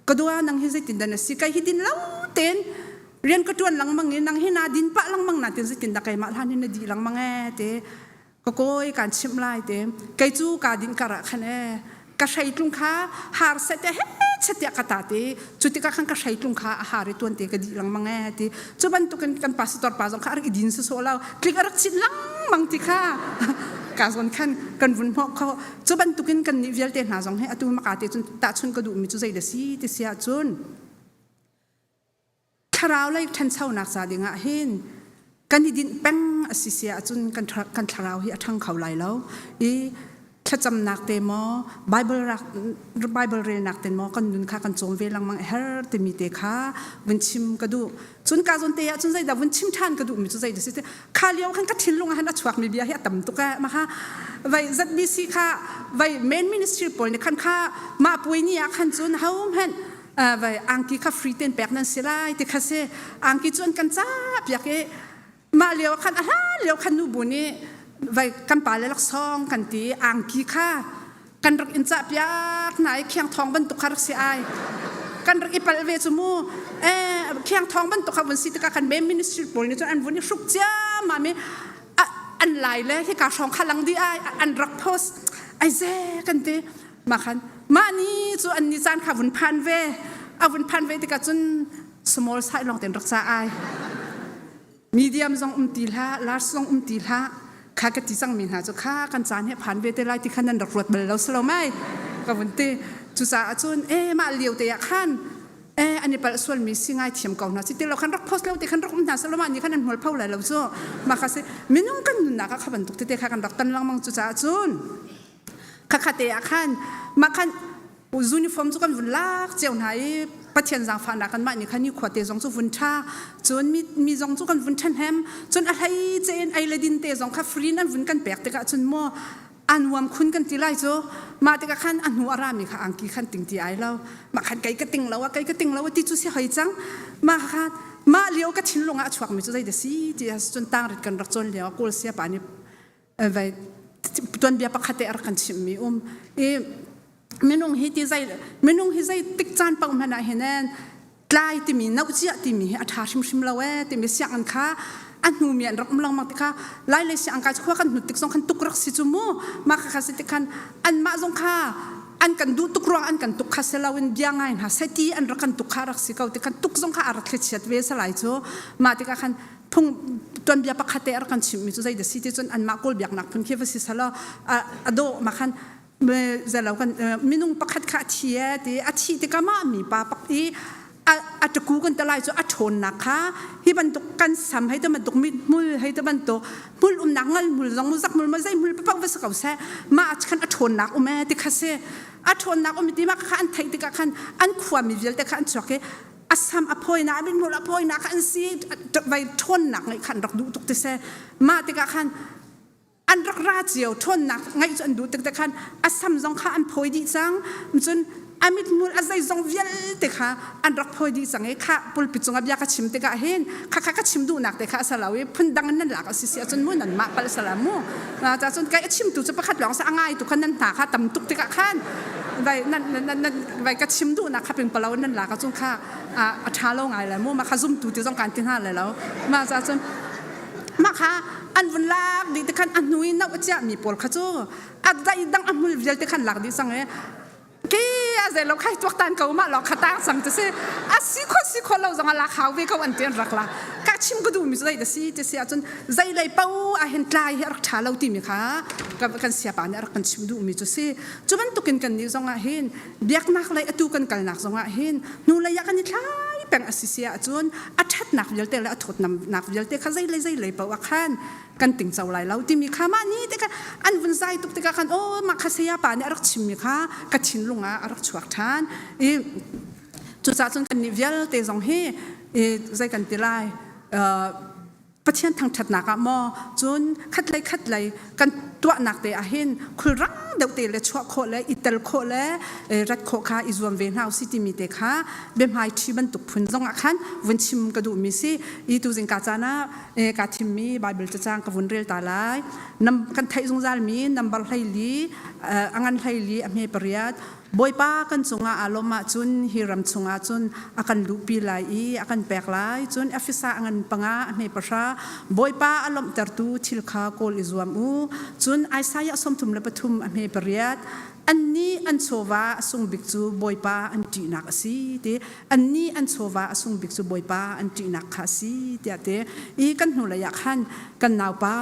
ก็ดูว่านังเฮซิตินดันสิกายฮิดินเล่าเต็นเรียนกระจวนลังมังเงินนังเฮนาดินปะลังมังนาเต็นสิตินตะไกมาท่านนี่นาดีลังมังเตก็โกยการชิมไล่เตไกจูกาดินกระขันกระชัยลุงค้าหาเสตเฮเสตยากาตาเตจุดที่กระขันกระชัยลุงค้าหาริตวนเตกดีลังมังเตจุบันตุกันปัสตอร์ปัสองข้ารักดินสุโซลาวคลิกรักชิลังมังติค่ะกาส่วนขั้นกันวุ่นพอกเขาจุบันตุกันกันนิเวลเตหาสองให้อตุมากาเตจนตาชนกระดูมิจุใจเดซีติเสียจนคราวไล่ทันเช่านักซาดิงะเห็นกันดินแป้งสิเสียจนกันคราวที่ทั้งเขาไหลแล้วถ้าจำนักเตมอไบเบิลเรียนนักเตมอกันนุนข้ากันจงเวลังมังเฮร์เตมีเตข้าวันชิมกระดูจนการจนเตะจนใจดาวันชิมท่านกระดูมิจุใจเดซีเตข้าเลี้ยวขันกัดทิ้งลงหันชวักมีเบียร์ให้ต่ำตุกะมาค่ะไว้จัดบีซีข้าไว้เมนมินิสทรีปอยในขันข้ามาป่วยนี่ขันจนเฮาเห็นไว้อังกีข้าฟรีเต้นแปกนั่นเสียไรแต่ข้าเสอังกีจนกันจ้าเปียกมาเลี้ยวขันเลี้ยวขันนูบุนี่ไว้กันป่าเลยลักซองกันตีอังกีข้ากันรักอินจับยากไหนเคียงทองบรรทุกคารักเสียไอกันรักอิปัลเวจมูเคียงทองบรรทุกข้าวันสิตกากันเมนมินิสทรีปอยนี่จนอันวันนี้สุกจ้ามามีอันไหลเลยที่กาชองขลังดีไออันรักโพสไอเซ่กันตีมาคันมานี่จูอันนี้จานข้าวันพันเววันพันเวที่กาจน small size ลองเต็นรักษาไอ medium ซองตีละ large ซองตีละข้าก็ที่สั่งมีหาจูข้ากันจานให้พันเวที่ไรที่ขันนั้นรักรวดเบลเราสโลไม่กับวันที่จูจ่าจนมาเลี้ยวเตะขันอันนี้เป็นส่วนมีสิ่งไอเทียมเก่านะสิที่เราขันรักโพสแล้วที่ขันรักมันหาสโลมันนี่ขันนั้นหัวเผาเลยเราจูมาค่ะสิไม่นุ่งกันนุ่นนะก็ขับรรทุกที่เตะข้ากันรักตันลังมังจูจ่าจนข้าเตะขันมาขันยูนิฟอร์มจุกันวุ่นลากเจ้าไหนประเทศจางฟ้านักกันมานี่ขันนี่ขวดเตะจงจุวุ่นท่าจนมีจงจุกันวุ่นชันแฮมจนอะไรเจนไอเลดินเตะจงข้าฟรีนั่นวุ่นกันแปลกแต่ก็จนมั่วอันวมคุณกันทีไรจ้มาแต่ก็ขันอันหัวรามีค่ะอังกีขันติงที่ไอเรามาขันไก่ก็ติงเราว่าไก่ก็ติงเราว่าที่จุเสียหายจังมาขันมาเลี้ยวก็ทิ้งลงอ่ะชวักมีจุใจเดซี่ที่จนตั้งริดกันรักจนเลี้ยวกูเสียป่านนี้ไปตัวเบียปะขัดเตะรักกันชิมมีไม่นุ่งฮิตใจติ๊กจานปังมันอะไรเห็นกลายที่มีนักเจียที่มีอัฐาชิมเราที่มีเสียงอันค้าอันหูมีอันรักมลองมาติค่ะไล่เลยเสียงการจะคุยกันหนุติกสองขันตุกรักสิจุมูมาค่ะสิติกันอันมาสงค่ะอันกันดูตุกรังอันกันตุกข้าเสลาวินเบียงไงนะเสตีอันรักกันตุกข้ารักสิเขาติกันตุกสงค่ะรักเฉียดเวสลายจ้มาติกันพุ่งตอนเบียปะขัดเตะรักกันชิมมีจุใจเดสิที่จนอันมาโกลเบียกนักพุ่งเขี้ยวสิสละโดมาคันเมื่อจะเรากันมินุ่งปักขัดขาเทียดีอาชีพก็มามีปาปักอีอาจจะกู้กันตลายจะอาชนนะคะที่บรรทุกกันซ้ำให้ตัวบรรทุกมุลให้ตัวบรรทุกมุลนักเงินมุลมุสักมุลมาใส่มุลปักวัสดุเสมาอาจจะอาชนนักแม่ติคาเสอาชนนักมีที่มาขันไทยติกันอันความมีเวลแต่ขันช็อกอาซ้ำอภัยนะเป็นมุลอภัยนะขันซีไปชนนักไงขันรักดูตุกติเสมาติกันอันรักราเจียวทนหนักไงจนดูตึกแต่คันอาซ้ำจงข้าอันพอยดีจังจนอามิดมูลอาศัยจงเวียนแต่ค่ะอันรักพอยดีจังไงข้าปุลปิดจงอับยากชิมแต่กะเห็นข้าชิมดูหนักแต่ข้าสลาวิพันดังนั่นหลักสิเสียจนมุ่นนั่นมาปัลสลามูแต่จนไก่ชิมดูจะประคัดหลงสะง่ายตุกันนั่นหนาข้าต่ำตุกแต่กะขันไปนั่นไปกะชิมดูหนักข้าเป็นปลาวันนั่นหลักจนข้าชาโลงไงแล้วมูมาข้าซุ่มดูที่ต้องการที่ห้าเลยแล้วมาจนมาค่ะอันวันลากดีแต่ขันอันนุ้ยนักจะมีปอลขจูอันใดดังอันมุลเวลแต่ขันหลักดีสังเกี่ยอะไรเราใครตัวตันเขามาหลอกขตาสังจะเสียอาสิคนเราจังหลักเขาเวเขาอันเตียนรักละกะชิมก็ดูมีใจแต่สิจะเสียจนใจเลยเป้าอาเห็นกลายรักชาเราตีมีค่ะกับกันเสียป่านเนี่ยรักกันชิมดูมีจะเสียจุบันตุกินกันนี่จังเห็นเบียกนักเลยตุกันกันนักจังเห็นนู่นเลยอยากกันนี่ใช่เป็นอาศิเสียจนอัดชัดหนักเยอะแต่ละอัดถดหนักเยอะแต่ข้าใจเลยเปล่าว่าขันกันติ่งเจ้าไหลเราที่มีข้ามานี่แต่กันอันวันใจตุกแต่กันโอ้มาข้าเสียป่านเนี่ยรักชิมมีค่ะกระชินลงรักชวกทาน จุดจ้าจนกันนิเวลเตจงเฮใจกันตีไลประเทศทางถัดหนักมอจนคัดไล่กันตัวหนักเตะเห็นคือรังเดาเตะเลยชัวโคเลยอิตาลโคเลยรัฐโคคาอิจวมเวนเฮาซิติมีเตค่ะเบมไฮชีบันตุกพุนจงอาคันวันชิมกระดูมิสิอีตูจิงกาจานะกาทิมมีไบเบิลจะจางกับวันเรียลตาไลนำกันไทยจงจาลมีนำบาลไทยลีอังันไทยลีอเมริปริยัดบอยป้ากันจงอาลมาจุนฮิรัมจงอาจุนอากันลูปีไลอากันแปลกไลจุนอฟิซาอังันปังอาอเมริปราบอยป้าอารมณ์ตรตูทิลคาโกลิจวมอูจุนไอซายะสมทุมเลปทุมอเมริปริยัดอันนี้อันโซวาสุงบิกจูบอยป้าอันจีนักสีเตอันนี้อันโซวาสุงบิกจูบอยป้าอันจีนักขาสีเตเตอีกันหนูเลยอยากขันกันนาวป้า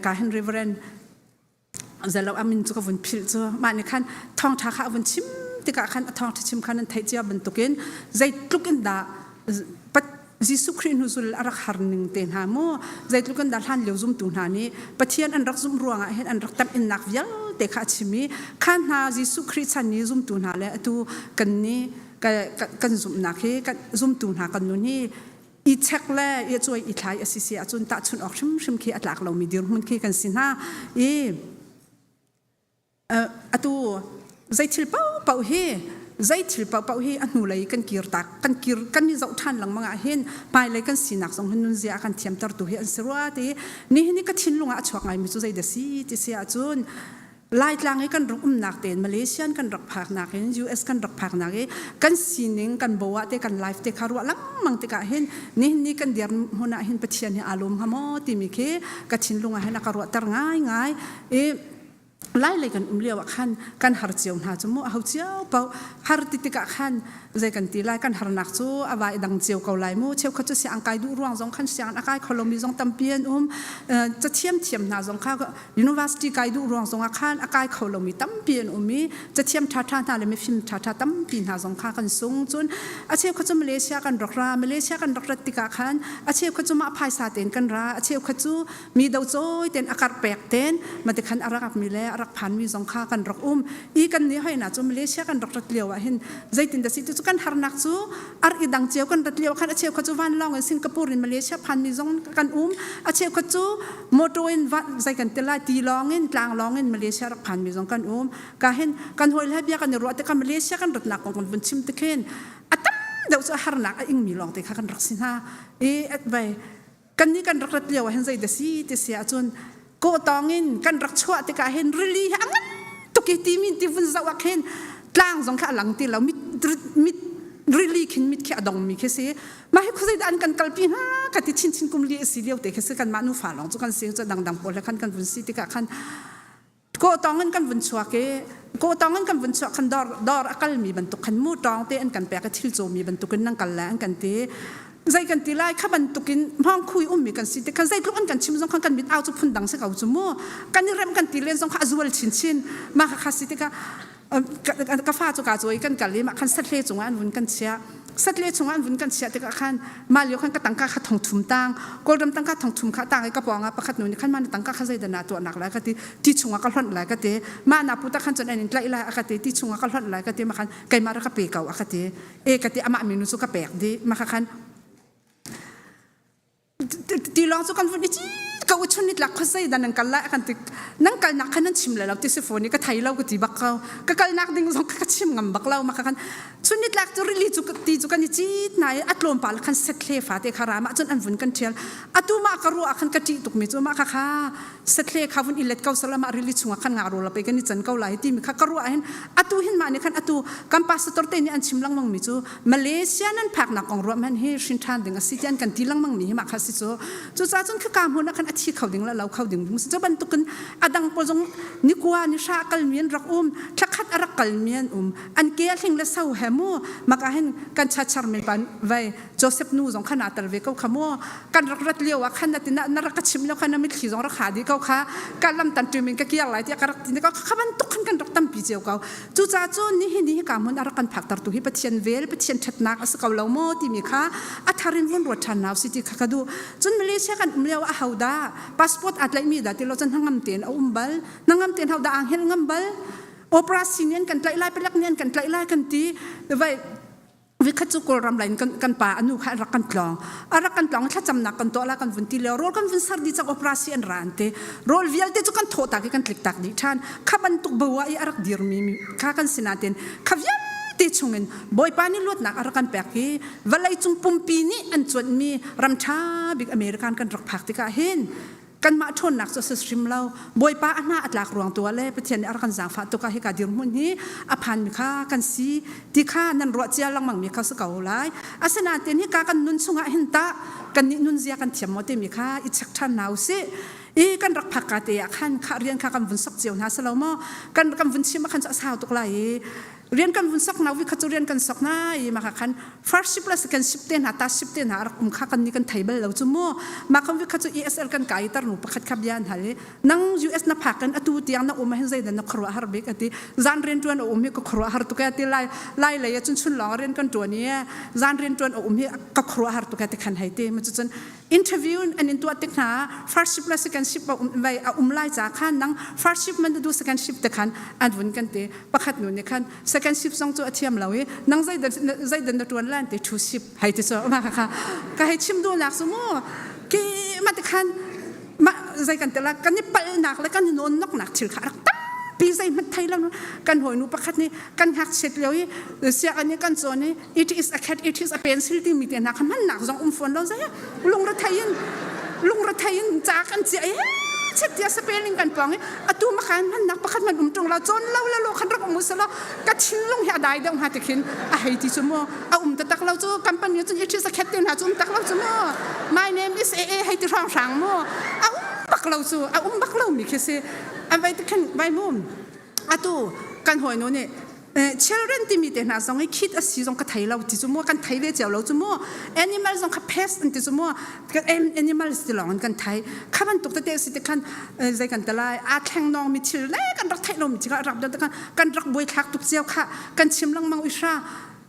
กาเฮนริเวเรนจะเราอามินจุกวันพิลจ้ามาในขั้นทองทักวันชิมที่กะขั้นทองทักชิมขั้นนั้นไทยเจ้าบรรทุกินใจลุกันดาปัจจิสุครีนุสุลอารักหาร์นึงเต็นหาโมใจลุกันดาท่านเลี้ยวซุ่มตุนหานี้ปัจเจียนอันรักซุ่มรวงเห็นอันรักตับอินนักวิลเตะขาชิมีขั้นหาจิสุครีชันนี้ซุ่มตุนหาแล้วตัวกันนี้กันซุ่มนักเฮกันซุ่มตุนหากันนู้นนี่อีเช็คแล้วอีช่วยอีท้ายอสิเสียจนตัดชุนออกชิมขี้อัดหลักเรามีเดียวมันขี้กันสินะอะตัวใจทิลเป่าเฮใจทิลเป่าเฮอันนู้เลยกันกีร์ตักกันนี่เจ้าท่านหลังมังอาเห็นไปเลยกันสีนักสองคนนู้นเสียกันเทียมตรตัวเฮอันสระตีนี่ก็ทิ้งลงอ่ะชวกไงมิจุใจเดซี่ที่เสียจุนไล่ลางให้กันรักหนักเต็นมาเลเซียกันรักผักหนักเห็นUSกันรักผักหนักกันสีนิงกันบัวเตกันไลฟ์เตคารัวลังมังเตกะเห็นนี่กันเดียร์หัวหน้าเห็นปัจเจียนอารมณ์ฮะโมติมิเคกันทิ้งลงอ่ะเห็นนักรัวตร์ง่ายไล่เลยกันเลี้ยวขันกันหาเจียวหาจมูกเขาเจียวเปล่าหาติดกะขันใจกันตีไล่กันหาหนักจูเอาไว้ดังเจียวเกาไล่มูเชี่ยวเขาจะเสียงกายดูร่วงสองขันเสียงอากาศเขาลมีสองตำเปียนจะเทียมหนาสองข้าวก็ University กายดูร่วงสองอาคารอากาศเขาลมีตำเปียนมีจะเทียมท่าหนาเลยไม่ฟิล์มท่าตำปีนหาสองข้าวกันสูงจนอาเชี่ยวเขาจะมาเลเซียกันรักรามาเลเซียกันรักติกะขันอาเชี่ยวเขาจะมาพายสาเต็นกันราอาเชี่ยวเขาจะมีดาวโจยเต็นอากาศแปลกเต็นมาแต่ขันอารักมีแล้วรักพันมีสองข้ากันรักอีกันนี้ให้นะจูมาเลเซียกันรักเลี้ยวเห็นใจตินแต่สิจุกันหานักจูอีดังเจียวกันรักเลี้ยวขันอาเชียวเขาจูวันลองสิงคโปร์ในมาเลเซียพันมีสองกันอาเชียวเขาจูโมโตอินวัดใจกันเตล่าตีลองกลางลองมาเลเซียรักพันมีสองกันก็เห็นกันหอยเล็บยากันรัวแต่กันมาเลเซียกันรักหนักของคนเป็นชิมตะเคนตั้มเดี๋ยวจะหานักอิงมีลองแต่กันรักสินะไปกันนี้กันรักเลี้ยวเห็นใจแต่สิแต่เสียจนก็ตองอินกันรักชั่วแต่ก็เห็นรีลีหังตุกิตีมินที่ฟุ้งสวักเห็นกลางสองข้าหลังตีเรามิดรีลีขินมิดแค่ดองมีแค่เสียมาให้คุณใจดันกันกลปีฮะกันที่ชินกุมลีสีเลียวแต่แค่เสียกันมานุฝาหลงจุกันเสียงจะดังปวดแล้วกันฟุ้งสิติกะกันก็ตองอินกันฟุ้งชั่วก็ตองอินกันฟุ้งชั่วกันดอร์อักลมีบรรทุกขันมูตองเตอันกันแปลกทิลโจมีบรรทุกกันนั่งกันแล้วกันเตใจกันตีไล่ข้าบรรทุกินห้องคุยมีกันสิแต่กันใจลูกอันกันชิมสองกันบิดเอาจุพุ่นดังสักเอาจุโม่กันนี่เริ่มกันตีเล่นสองข้าจวลชินมาข้าสิแต่ก็ฟ้าจุกาจวยกันกันเลยมาขันสัตว์เลี้ยจงอันวุ่นกันเชียสัตว์เลี้ยจงอันวุ่นกันเชียแต่ก็ขันมาเลี้ยวขันก็ตั้งข้าทองทุ่มตังก็เริ่มตั้งข้าทองทุ่มข้าตั้งไอ้กระป๋องประคัดหนุนขันมาตั้งข้าใจเดินหน้าตัวหนักแล้วก็ที่ชงก็หล่นไหลก็เตมาหน้าพุทธขันจนไอ้นี่ไล่ก็เตที่ชงก็หล่นไหลก็เตมาขันไก่มาแล้วก็เปย์เก่าก็เตก็เตอามามีนุสุก็แปลกดีมาขันตีลองสุกันฟุ้งดิก็ว่าชนิดหลักเขาใส่ดันนังกันละกันตินังกันนักขันนั้นชิมเลยเราที่สิฟนี่ก็ไทยเราก็ตีบักเขาก็กันนักดิ้งสองก็ชิมงำบักเรามากันชนิดหลักจะรีลีจุกตีจุกันจีดนายอัดลมปาลขันเสร็จเลฟ้าเตคารามาจนอันฟุ้งกันเทียนอัตุมาการัวขันกะจีตุกมิจุมาค่ะเสร็จเลขาฟุ้งอิเล็ดเขาสลามารีลีจุงขันงารูเราไปกันนี่จันเขาไหลที่มีค่ะการัวเห็นอัตุเห็นมาเนี่ยขันอัตุกัมปัสตอร์เตนี่อันชิมลังมังมิจุมาเลเซียนั้นพักนักองรัวมันเฮชินทานดึงสิจันกันตีลังมังมีมาค่ะสิจุจุจ้าจนคือการหัวนักขันที่เขาดึงแล้วเราเขาดึงมุสจะบรรทุกันอดังปจงนิกวานิชากัลเมียนรักทักขัดรักกัลเมียนอันเกียร์ทิ้งและเศร้าแหมูมักเห็นกันชัดชาร์เมปันไว้โจเซฟนูสองขนาดตะเวเขาขโมกันรักเลี้ยวขันตินะนรักชิมแล้วขันมิตรขี้สองรักขาดีเขาค่ะการลำตันจุมินก็เกี่ยวอะไรที่การรักนี่ก็ขับรรทุกขันกันรักตั้มปีเจียวเขาจู่จ้าจู่นี่การมันรักกันผักตัดตุหิปเทียนเวลปเทียนชัดนักสกาวเหล่าโมที่มีค่ะอัฐารินวนรถชันนาวสิที่ขดูจนมาเลเซียกันเลี้ยวอาฮาวดาพาสปอร์ตอัดไลมีดาที่เราจะนั่งงำเตียนเอาบัลนั่งงำเตียนเขาด่างเห็นงำบัลโอเปร่าซีเนียนกันไล่ไปลักเนียนกันไล่กันตีไว้ วิคัจุกรำไหลกันป่าอนุขรักกันกลองรักกันกลองถ้าจำหนักกันตัวละกันวันที่แล้วโรลกันวันสารดีจากโอเปอเรชั่นรันเตโรลวิลเตจุกันโทตักกันคลิกตักดิฉันข้าบันตุกบัวรักดีรมีข้ากันสินาเตนข้าวิลเตจุงเงินบอยปานี่ลวดหนักรักกันแปลกที่เวลาจุงปุ่มปีนี้อันจวนมีรำชาบิกอเมริกันกันรักพักที่กาเห็นกันมาทนหนักสุดสตรีมเราบอยป้าอันน่าอัดหลักรวงตัวเล่ประเทศอารักันจางฟ้าตัวก็ให้การดิรมุนนี้อภันมีค่ากันสีที่ค่านั่นรัวเจียลังมังมีค่าสกาวไลอาสนะเต็นที่การกันนุนสุงะเห็นตากันนินุนเจียกันเทียมมอเตมีค่าอิจฉาท่านเอาสิกันรักพักกาเตียขันข้าเรียนข้ากันวุนสักเจียวนะสลาวมอกันวุนชิมขันจะสาวตัวไรเรียนกันวุนสักนาวิคัจเรียนกันสักนามาขัน first ship และ second ship เต็นหาตา ship เต็นหารักมุขกันนี่กันไทยเบลเราจุโม่มาคันวิคัจ ESL กันไก่ตาหนูประคัดขับยานหาเลยนั่ง US นับพักกันอตูตียงนักอุมาเห็นใจแต่นักครัวฮาร์บิกอติจานเรียนจวนอุมีก็ครัวฮาร์ตุกอติไล่เลยจนชุนหลงเรียนกันตัวนี้จานเรียนจวนอุมีก็ครัวฮาร์ตุกอติขันไฮเตมันจน interview อันนี้ตัวติดหา first ship และ second ship ไปไล่จากขันนั่ง first ship มันดู second ship แต่ขันอันวุ่นกันเตประคัดหนูเนี่ยขัน second ship ส่งตัวเทียมเรานั่งใจเดินตัวแลนเตทูชิปให้ที่สุดมาค่ะก็ให้ชิมดูหนักสมมติกี่มาติคันมาใจกันแต่ละกันนี่ไปหนักแล้วกันโนนนกหนักถือขาตั้งปีใจมันไทยแล้วกันหอยนูประคัดนี่กันหักเสร็จแล้วเสียอันนี้กันโซนี่ it is a cat it is a pencil ที่มีแต่หนักมันหนักสองฝนเราใจลุงรถไทยจากกันเสียเช็ดยาสเปรย์กันปองอตูมาขันมันนักประคัดมันตรงเราจนเราแล้วขันรักมุสลก็ชินลงหาได้เดี๋ยวหาตะขินให้ที่จุโม่ตะตักเราจูกัมปานีจูยิ่งสักแค่เดียวหาจุตักเราจูโม่ my name is AA ให้ที่ร้องสั่งโม่บักเราจูบักเรามีแค่เสียไปตะขินใบมุมตูกันหอยโน่เนี่ยchildren ที่มีแต่หน้าส่งให้คิดสิ่งส่งกระไทยเราที่จุโม่กันไทยเวเจ้าเราจุโม่ animal ส่งกับ pest ที่จุโม่กัน animal ที่หลงกันไทยข้ามันตกตะเตะสิกันใจกันตะไลแข่งน้องมีชิลเล่กันรักไทยเรามีชิกันรักเดินกันรักบวยทักตุกเจ้าค่ะกันชิมลังมังวิชา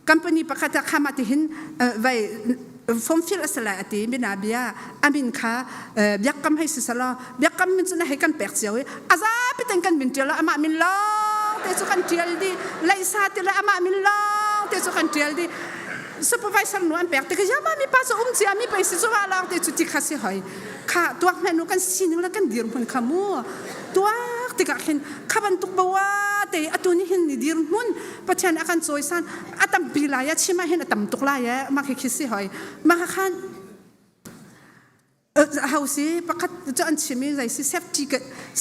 กัมปานีประกาศข้ามาที่เห็นไว้ฟอมฟิลสลายตีบินาเบียอามินค่ะยักษ์กำให้สิสละยักษ์กำมินจุนให้กันแปลกเสียวอาซาพิตังกันมินเจละอามามินลาเตสุกันเทียลดีไลซาติละอามามินลาเตสุกันเทียลดีsupervisor นวลแปลกแต่ก็ยังไม่ปัสเสียมีไปสิสว่าลางเตสุติคาสิหอยค่ะตัวแม่นูกันสินึงแล้วกันดีร์มันขมัวตัวติกาเห็นข้าบันตุกบัวแต่อตุนี้เห็นดีร์มันประเทศอาการโซยสันอาตัมปีลายชิมาเห็นอาตัมตุกลายมาคิดสิหอยมาขันเฮาสิประคัดจะอันชิมีใจสิ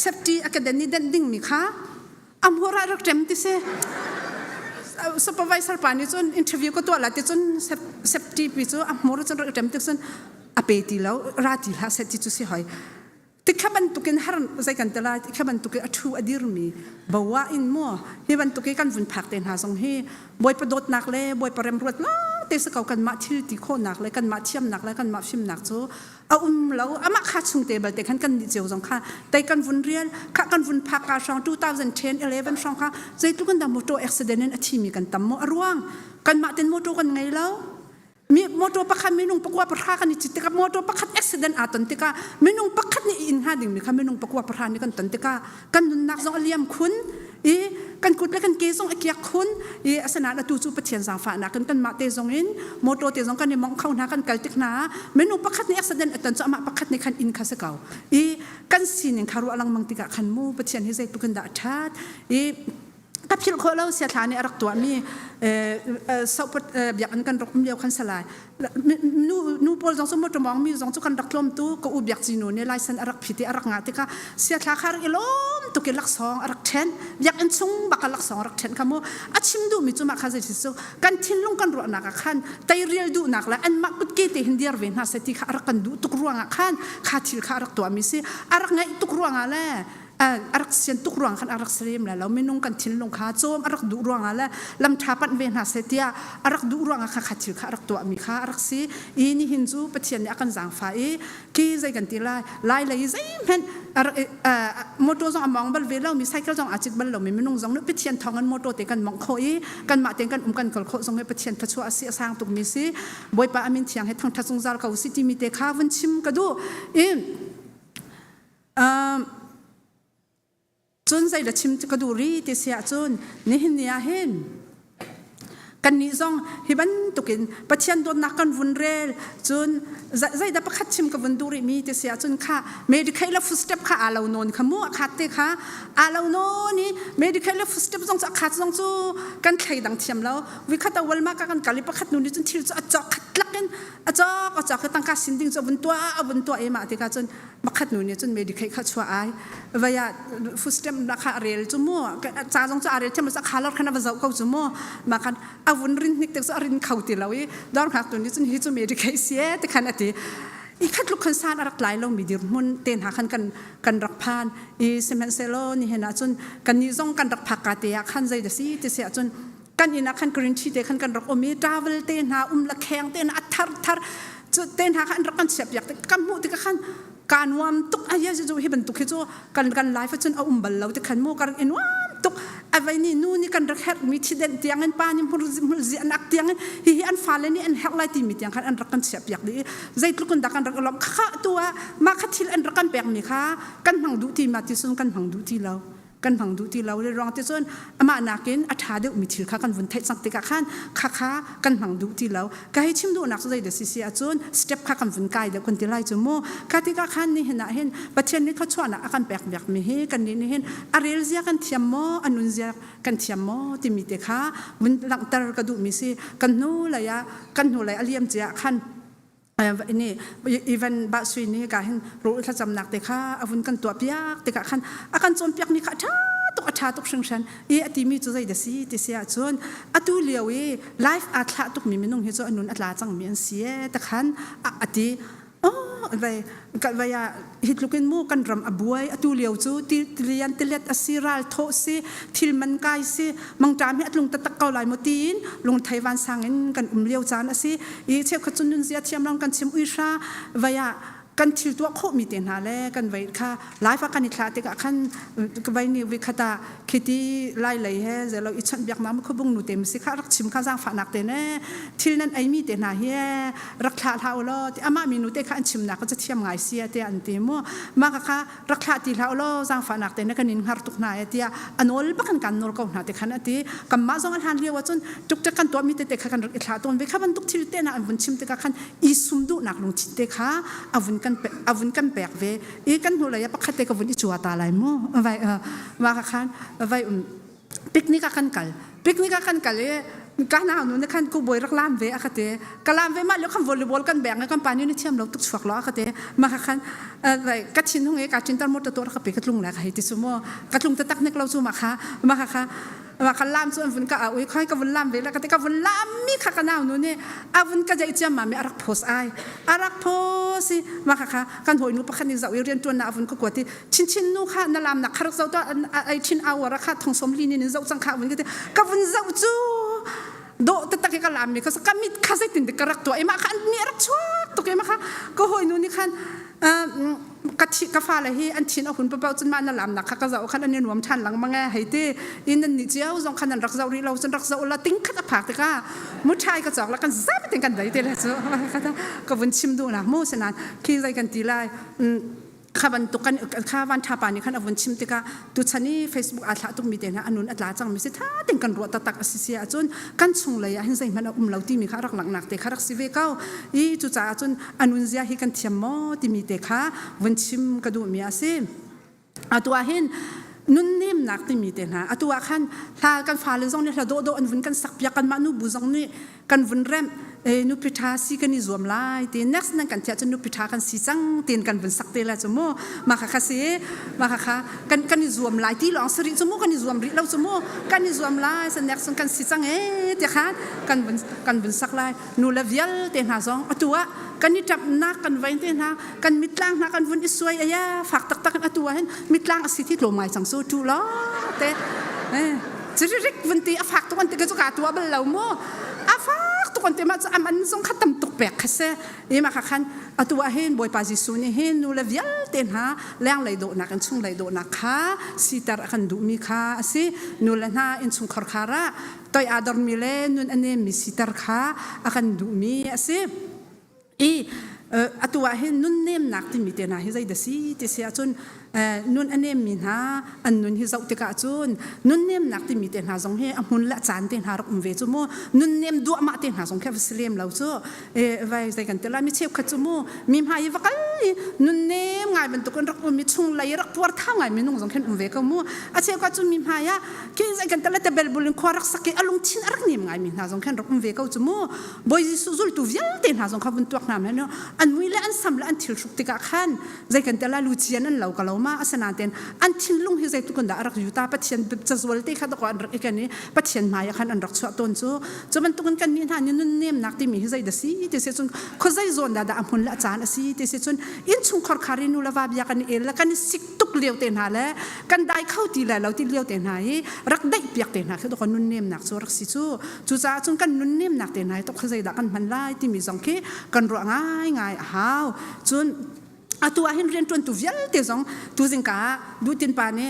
safety academy ดันดิ้งมีค่ะหัวเรารักเต็มที่เสsupervisor ปานี่จน interview ก็ตัวละที่จน safety ปีจนหัวเราจนรักเต็มที่จนอเปตีแล้วราตีละเสร็จที่จุดสิหอยที่ข้าบันตุกินฮาร์ใจกันตลาดที่ข้าบันตุกินอัชูอดีรมีบ่าวอินมัวที่บันตุกินกันฝุ่นผักเต็นหาสงเฮบอยประดดหนักเลยบอยประเรมรวดล้อเตสเก่ากันมาที่ตีโคหนักเลยกันมาเทียมหนักเลยกันมาฟิมหนักโซ่แล้วมาขาดชุงเตบัลแต่ขันกันเจียวสองค่ะแต่กันฝุ่นเรียนข้ากันฝุ่นผักการช่อง2010 11ช่องค่ะใจทุกคนดำมอเตอร์อุบัติเหตุนั้นที่มีกันตั้มมอร่วงกันมาเต็นมอเตอร์กันไงแล้วมีมอเตอร์ประคันมีนุ่งประกวดประหารกันนี่จิตกับมอเตอร์ประคันอุบัติเหตุอาตันติกามีนุ่งประคันนี่อินหาดิ่งมีค่ะมีนุ่งประกวดประหารนี่กันตันติกากันนักสองเลี้ยมคุณกันกุดและกันเกซงเกียคุณอาสนะละตูจูประเทียนสางฝานักกันมาเตซงอินมอเตอร์เตซงกันนี่มองเข้าหน้ากันกัลติกนามีนุ่งประคันนี่อุบัติเหตุตันจะมาประคันในคันอินคาสเก่ากันสินยังคารุอลังมังติกาคันมูประเทียนให้ใจตุกันดาชาดกับพิลโคเราเสียฐานในรักตัวมีสอบอยากกันรักมีเอาคันสลายนูโพลจงสมมติมองมีจงจุกันรักลมตู้ก็อุบยักจีนูเนี่ยไลเซนรักพิธีรักงาติกาเสียฐานคาร์อิลมตุกิลักสองรักเชนอยากอันซุงบักลักสองรักเชนคำว่าอัชิมดูมีจุมาคาเซจิสุกันทิ้งลงกันรัวนักขันแต่เรียลดูนักละอันมักกุดเกติหินเดียร์เวนหาเสติขารักกันดูตุกรัวงักขันขาทิลขารักตัวมีสิรักไงตุกรัวงาแลอารักเสียนตุกรวงขันอารักเสียมแล้วเราไม่นุ่งกันทิ้งลงขาโจมอารักดุรวงอะไรลำทาปันเวนหาเสตียอารักดุรวงขาขัดจิลขาอารักตัวมีขาอารักสีนี่หินจูปะเทียนอากันจางฟ้ากี่ใจกันตีไล่เลยใจเห็นมอเตอร์จงมองบัลเวลเรามีไซเคิลจงอาจิตบัลเราไม่นุ่งจงนึกปะเทียนทองกันมอเตอร์เตกันมองโคกันมาเตกันกันกอลโคจงให้ปะเทียนพัชวาเสียสร้างตุกมีสิบอยปะอามินเทียงให้ทางทัศน์จาร์เขาสิที่มีเตข้าวันชิมกระดูจนใจละชิมกระดูรีที่เสียจนนี่เห็นเนี่ยเห็น กันนี้ซองฮิบันตุกินปัจจัยโดนนักกันวุ่นเร็วจนใจดับประคัดชิมกับวันดูริมีแต่เสียจนค่ะ medical footstep ค่ะอาลาวนนขมัวขัดเตะค่ะอาลาวนนนี่ medical footstep ซองจะขัดซองจูกันใครดังเทียมแล้ววิคัตเอาวันมากกันกาลิประคัดนู่นนี่จนที่จะจอกขัดลักกันจอกตั้งการสินดิ้งจะวันตัวเอ็มอะที่ค่ะจนมาขัดนู่นนี่จน medical ขัดชัวไอวิยา footstep ราคาเรียลจูมัวจ้าซองจะเรียลเทียมจะขาลอดขนาดว่าจะเขาจูมัวมาขัดอาวุธรินนิกเด็กจะรินเขาตีเราอีดอนหักตัวนี้จนฮิจูเมดิเคเซียแต่ขณะที่อีขัดลูกขันซานรักหลายลงมีดิมุนเต้นหาขันกันรักพานอีเซมันเซโลนี่เห็นนะจนกันนิซงกันรักผักกาเตียขันใจเดซี่เตเสียจนกันอินักขันกรีนชีเตขันกันรักอมีทราเวลเต้นหาละแข็งเต้นอัดทัรจุดเต้นหาขันรักกันเสียบอยากแต่กำมูติขันการวามตุกอายะจะให้บรรทุกให้จู่กันไลฟ์จนเอาบัลเราแต่ขันมูการอินวามตุกอะไรนี่นู่นนี่กันรักแฮมีที่เด่นเตียงเงินป้านี่มุลอันอักเตียงฮิอันฟ้าเลยนี่อันแฮกไลที่มีเตียงขันอันรักกันเสียบอยากดีใจทุกคนดักกันรักลมข้าตัวมาคัดที่อันรักกันแปลงนี่ค่ะกันหังดูที่มาที่ส่วนกันหังดูที่เรากันพังดูที่เราเลยรองที่ส่วนมาหนักเกินอัฐาเดียวมีถือข้ากันวันไทยสังติกาขันข้ากันพังดูที่เราก็ให้ชิมดูนักใจเดซี่ส่วนสเต็ปข้ากันวันไกลเดียวคนที่ไล่จมูกข้าที่ข้าขันนี่เห็นประเทศนี้เขาชวนนักกันแปลกแบบมีให้กันนี่เห็นอารีลเซียกันเทียมโมอนุนเซียกันเทียมโมที่มีเด็กข้าวันหลังตระกระดูมีสิกันนู้เลยอเลียมเจ้าขันนี่อีเวนต์บาสุยนี่ก็เห็นรู้ถ้าจำหนักเด็กค่ะอาวุธกันตัวเปียกเด็กขันอาการจมเปียกนี่ค่ะชาตุกเชิงชันอติมีจุดใจเดซี่ที่เสียจนตุเลียวไลฟ์อัตละตุกมีมินุงเฮจอนุนอัตลาจังมีอันเสียแต่ขันอติกันวายฮิตลูกอินมูกันรำอบวยตุเลียวจูติเลียนติเลตอสิรัลโทซีทิลมันไกซีมังจามให้ลุงตะตะเกาลายมตีนลุงไต้หวันสังเงินกันเลียวจานอสิเชฟขจุนนุนเสียเทียมลองกันชิมอุยชาวายกันทิลตัวโคมีเต็นหาเล่กันไว้ค่ะไลฟ์กันอีกคลาติกะขันกันไว้นี่วิคตาคิดที่ไล่เลยเฮ้เจเราอิชันเบียกน้ำขบุงหนูเต็มสิค่ะรักชิมข้าจ้างฝานักเต็นเน่ทิลนั้นไอมีเต็นหาเฮ้รักคลาเท่าล้อที่อามามีหนูเต็นข้าชิมนักก็จะเทียมไงเสียเตียนเต็มมากค่ะรักคลาที่เท่าล้อจ้างฝานักเต็นกันนินหาตุกนายเตียอันนู้นปักกันนู้นก็หนาเต็นขันที่กัมมาส่งอาหารเลี้ยวจนจุกจักกันตัวมีเต็นข้ากันรักคลาตัววิค่ะมันตุกทิลเต็นอันวันชิมเต็นขันอีสุมดูนักลงชิมเต็นข้าอาวุนกันแปลกเวอีกันหัวเลยปักขัดเตกวุนอิจวตาลายมั่วไว้ว่าขันไว้ปิกนิกกันเลยการน่าหนูเนี่ยขันกูบอยรักลามเวอะขัดเตกลามเวมาแล้วขันวอลเลย์บอลกันแบ่งกันปานนี่เทียมเราตุกสวกล้อขัดเตมาขันไว้กัดชินหงกัดชินตามมดตัวขับไปกัดลุงแหละค่ะที่สมมติกัดลุงตะตักเนกเราสู้มาค่ะว่าขันลามส่วนฝุ่นก็เอาไว้ค่อยกับฝุ่นลามเวลาก็แต่กับฝุ่นลามมีข้ากันเอาหนูเนี่ยเอาฝุ่นก็จะอิจฉามาไม่อารักโพสไออารักโพสิมาค่ะกันหัวหนูประคันนี่จะเรียนตัวน่าฝุ่นก็กว่าที่ชินนู่ค่ะนั่นลามนักคารักเจ้าตัวไอชินเอาวราคาทองสมลีนี่เจ้าสังขารฝุ่นก็แต่กับฝุ่นเจ้าจูโดแต่ตะกี้ก็ลามมีก็สักการมิดข้าใส่ตินเด็กกระรักตัวไอ้มาค่ะมีอารักชัวตัวไอ้มาค่ะก็หัวหนูนี่ค่ะกัดกาฟ้าเลยอันชินเอาหุ่นเปล่าจนมานั่นลำนักข้าก็จะเอาขันอันนี้หนุ่มชันหลังมังไงให้ตีอินนั่นนี่เจ้าจงขันนั่นรักเจ้ารีเราจนรักเจ้าละติ้งขัดผักแต่ก็มุดชายก็จอกแล้วกันซาไปติ้งกันได้ตีเลยจ้ะก็วันชิมดูนะมู่สนานขี้ใจกันตีไลข้าวันตุกันข้าวันชาปานี่ขันเอาวันชิมติกาตุชันนี่เฟซบุ๊กอัตละตุกมีเดนะอันนู้นอัตละจังมีสิท่าติ้งกันรัวตักอสิเสียจนกันชงเลยเห็นใจมันเอาเราที่มีข้ารักหลังหนักแต่ข้ารักสิเวก้าอีจุจ่าจนอันนู้นเสียให้กันเทียมโมที่มีเดข้าวันชิมกระดูมีอาเซตัวเห็นนุ่นนิ่มนักที่มีเดนะตัวขันถ้ากันฟ้าเลยจงเนี่ยถ้าโดอันวุ่นกันสักยากันมานุบุจงนี่กันวุ่นเร่มนุพิธาสีกันนิจวมไล่ตี next นั่นกันเทียจนุพิธากันสีจังตีนกันวุ่นสักเตละจมูกมาค่ะเสียมาค่ะกันนิจวมไล่ตีหลองสริจมูกกันนิจวมริเราจมูกกันนิจวมไล่สัน next กันสีจังเดี๋ยวค่ะกันวุ่นสักไล่นูเลเวลเตน่าจงตัวกันนิจับนักกันไว้เตน่ากันมิดล่างนักกันวุ่นอิสวยอายะฝากตักกันตัวเห็นมิดล่างสิที่โลไม้จังสู้จูล้อเตจะเรียกวันตีฝากตัววันตีก็จะกาตัวเบลล์โม่ฝากตัวคนเต็มจะมันส่งขัดตำตกแปกค่ะเซ่ยี่มาค่ะคันตัวเห็นบอยปาจิสุนี่เห็นนูเลเวลเต็นหาแรงไหลโดนักกันช่วงไหลโดนักค่ะสีตากันดูมีค่ะสินูเลน่าอินช่วงคอร์คาระตัวอาดอร์มิเลนุนอันนี้มีสีตาค่ะกันดูมีสิ ตัวเห็นนุ่นเนมนักที่มีเตน่าให้ใจเดซี่ที่เสียจนนุ่นอันเนมมีนะอันนุ่นให้เจ้าติกาจนนุ่นเนมนักที่มีเตน่าสงเฮอมุนละจานเตน่ารกเวจมูนุ่นเนมดัวมาเตน่าสงแค่ฟิสเลมเราจ้ไว้ใจกันแต่ละมิเชฟขัดจมูมีหายวักนุ่นเนมไงเป็นตุกันรักมีชงไหลรักปวดท่าไงมีนุ่งสงแค่เวก็มูอาเชฟขัดจมีหายคิดใจกันแต่ละแต่เบลบุลินควารักสักอารมณ์ชินรักนี่ไงมีน่าสงแค่รักเวก็จมูบอยสุจุลตุเวียเตน่าสงขับเป็นตัวน้ำเนาะอันวิเลอันสัมละอันทิลชุกติกาขันใจกันแต่ละลูเชียนนั่นเราก็เรามาอาสนะเต็นอันทิลลุงให้ใจทุกคนด่ารักอยู่ตาปัจเจียนจะสวลตีขัดกว่าอันรักอีกนี้ปัจเจียนมาอยากขันอันรักชอบต้นจูจะมันทุกคนกันนี่ท่านนุ่นเนียมนักที่มีให้ใจเดซี่เดซี่จนเขาใจโซนด่าอัมพลละจานซี่เดซี่จนอินชุงขอคารินูละวาบยากันเอลละกันสิกตุกเลี้ยวเต็นหาแล้วกันได้เข้าตีแล้วเราที่เลี้ยวเต็นหายรักได้เปียกเต็นหาคือทุกคนนุ่นเนียมนักจูรักสิจูจ้าจนกันนุ่นเนียมนักเต็นหายต้องเขาใจด่ากันมันไล่ที่มีสองเคกันรัวง่ายหาวจนตัวเห็นเรียนจนตัวเวียลเตจงตัวจิงกาดูตินปานี่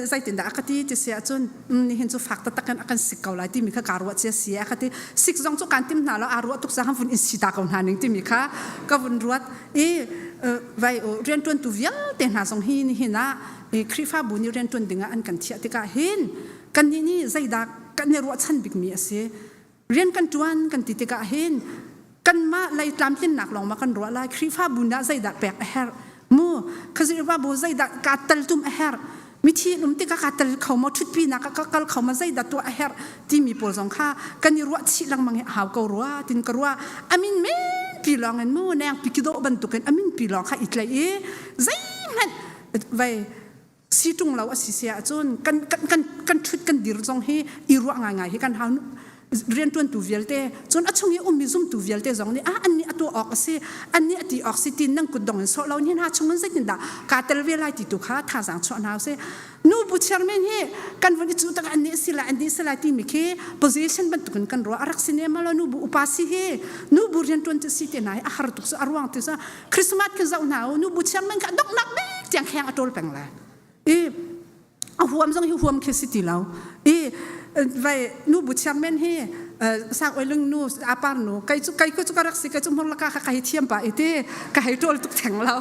ใจตินดาคติจะเสียจนนี่เห็นจูฝักตะตะกันอาการสิกเกาไลที่มีข้าการวัดเสียคติสิกจงจูการติมนาแล้วอารัวตุกสะฮัมฟุนอินสิตาของหาหนึ่งที่มีข้าก็ฟุนรัวไว้เรียนจนตัวเวียลเตหาสงฮีนี่เห็นนะคริฟ้าบุญเรียนจนดึงอันกันเทียติกาเห็นกันนี่ใจดากันในรัวชันบิกมีเสียเรียนกันจวนกันติกาเห็นกันมาไล่ตามที่หนักลงมากันรัวไล่คริฟ้าบุญน่าใจดักแปลกแฮร์มูคือสิว่าบุญใจดักการตัลตุมแฮร์มิที่นุ่มที่การตัลเขามาชุดปีนักก็เขามาใจดักตัวแฮร์ที่มีโพสองข้ากันรัวชิลังมังหาวก็รัวตินก็รัวอามินเมนปีลองเงินมูแนงปีกิโดบันตุกันอามินปีลองข้าอิตเลยใจมันไว้สิจุงเราสิเสียจนกันชุดกันดิรจงให้อีรัวง่ายๆให้กันหาเรียนจนตัวเวลเตจนอัชงยี่มีซุ่มตัวเวลเตจงนี่อันนี้ตัวออกสิอันนี้ที่ออกสิตินนั่งกุดดงโซเราเนี่ยนะชงมันจะกินด่าการเตลเวลาที่ตัวข้าท่าสังชวนเอาสินูบุชร์เมนเฮกันวันนี้จุดตั้งอันนี้สิละที่มีแค่ position บรรทุกกันรัวรักสิเนมาแล้วนูบุอุปาสิเฮนูบุเรียนจนจะสิเตนายอาหารตุกสอารวังติสคริสต์มาสคือเจ้าหนาวนูบุชร์เมนกันดอกนักเด็กจังแข่งอัตโตลเป็งเลยเอาหัวมันต้องหัวมันแค่สิติแล้วไว้นูบุชร์เมนเฮสักวันลึงนูอาปาร์นูใครก็จะรักสิใครจะมองละค่ะใครเทียมป่ะไอ้ที่ใครโดนตุกแทงเรา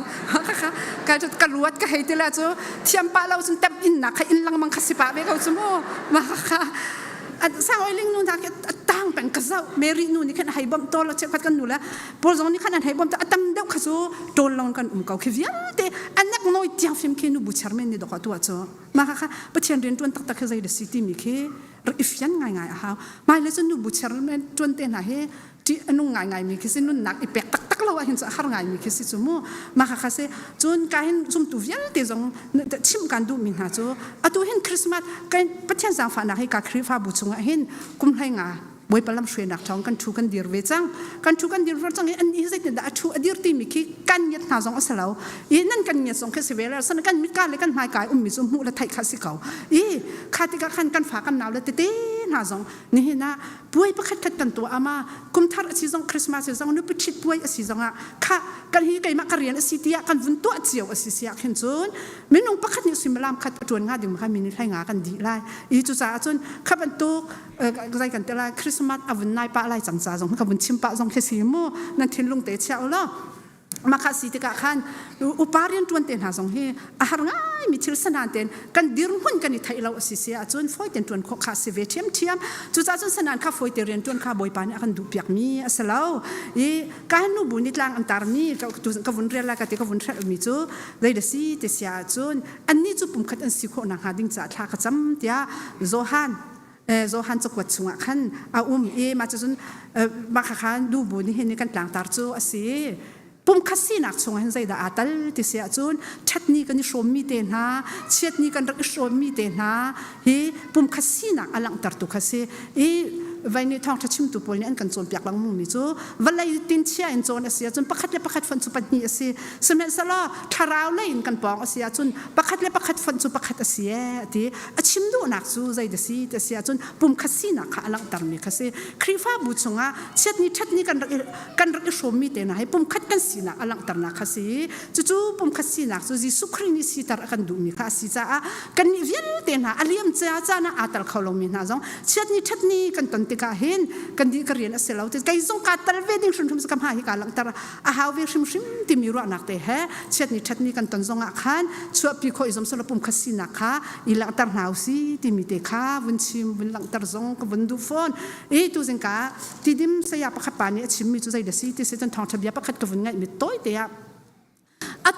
ค่ะใครจะกระวดใครที่แล้วจะเทียมป่ะเราจนเต็มอินนักใครอินลังมังคัสิป่ะไปเขาจะโม่มาค่ะสักวันลึงนูนักตั้งเป็นกระเจ้าเมรินูนี่ขันให้บอมโตเราเช็คกันนูแล้วพอตอนนี้ขันให้บอมแต่ตั้มเด็กเขาจะโดนลงกันเขาแค่เวียนแต่อันนักน้อยเจียงฟิล์มแค่นูบุชร์เมนนี่ดอกตัวจ้ะมาค่ะประเทศเรียนจวนตักๆใจเดสิที่มีแค่อิฟยันง่ายๆฮะไม่เลยจนนูบุชร์เมนจวนเตน่าเฮที่นุ่งง่ายๆมีแค่สินุ่นนักอีเป็กตักเราเห็นจะหาง่ายมีแค่สิจุโมมาค่ะสิจนการเห็นจุ่มตัวยันเตจงชิมกันดูมินหาจูตัวเห็นคริสต์มาสการประเทศสังฝานักให้การคริฟ้าบุชงเห็นกุมให้งาบอยปลำช่วยนักท้องกันชูกันดีร์เวจังกันชูกันดีร์เวจังอันนี้จะเนี่ยชูดีร์ที่มีขี้กันยัดหาสองอัศลาวนั่นกันยัดสองแค่สิเวลาสนกันมิการเลยกันหายกายมีสมหูและไทยข้าสิเขาข้าที่กันฝากันหนาวและเต้หาสองนี่นะป่วยประคัดกันตัวอามากุมทาร์สิจงคริสต์มาสจงนุปิชิตป่วยสิจงอ่ะข้ากันฮีกันมาการเรียนสิที่กันวุ่นตัวเจียวสิเสียเห็นจนไม่นุ่งประคัดนี่สิมลามขัดจวนงาดึงมาให้มีนิทายงากันดีไล่จุจ้าจนข้าบรรทุกใจกันแต่ละคริสต์มาสอวันนายป้าไล่จังจ้าจงข้าบุญชิมป้าจงแค่สิโมนั่นทิ้งลงเตะเช้าแล้วมาข้าสิติกาขันอุปาเรียนจวนเต็นหาสงเฮอาหารง่ายมีทิลสนานเต็นกันดิรุหุ่นกันนิทัยเราสิเสียจนฟอยเต็นจวนข้อขาสิเวเทียมจุจ้าจนสนานข้าฟอยเตเรียนจวนข้าบอยปานกันดูเปียกมีอสลาวการนูบุนิดลางอันตารมีกับวุนเรียนละกันที่กับวุนเรียนมีจูได้เดซี่เตเสียจนอันนี้จูปุ่มขัดอันสิโคนังหาดิ้งจัดทากจำเดียโซฮันจะกวดสงขันมาจนมาข้าดูบุญเห็นกันต่างตาจูอสิปุ่มคัสซีนักสงให้ใจด่าอัตลที่เสียจนชัดนี้กันชมมีเตนะเช็ดนี้กันรักชมมีเตนะปุ่มคัสซีนักอลังตาตุคัสซีวันนี้ท้องทัชิมตุปอลนี่อันกันโจนเปียกลังมุมนี่จูวันไรตินเชียอินโจนเสียจนประคัดฟันสุปันนี่เสียสมัยสลอทาราวเลยอินกันปองเสียจนประคัดฟันสุประคัดเสียที่ชิมดูนักจูใจเดซี่เสียจนปุ่มคัสซีนักอลังตามีคัสซีครีฟ้าบุษงะเช็ดนี้กันรักชมมีเตนะให้ปุ่มคัดกันสีนักอลังตานักคัสซีจู่ปุ่มคัสซีนักจูจีสุครีนิสีตากันดูมีคัสซีจ้ากันนี่เวียนเตนะอเลียมจ้านะอาตัลเขาลงมีนะจงเช็ดนี้กันตันติ กาเห็นกันดีกเรียนเสร็จแล้วแต่ไกส่งการตระเวดิ่งชุนชุมสกัมหาฮิการหลังตระอาหาวิชิมชิมที่มีรัวนักเตะเช็ดนี่กันตอนส่งอาคารช่วยปีโคอิสมสลปุ่มขัดสินักค่ะอีหลังตระหนาวสิที่มีเตะค่ะวันชิมวันหลังตระส่งกับวันดูฟอนตัวสิงกาที่ดิมสยามประคับปานี่ชิมมีจุดใจเดสิที่เสด็จทองทะเบียประคับกับวันไงมีต้อยเตะ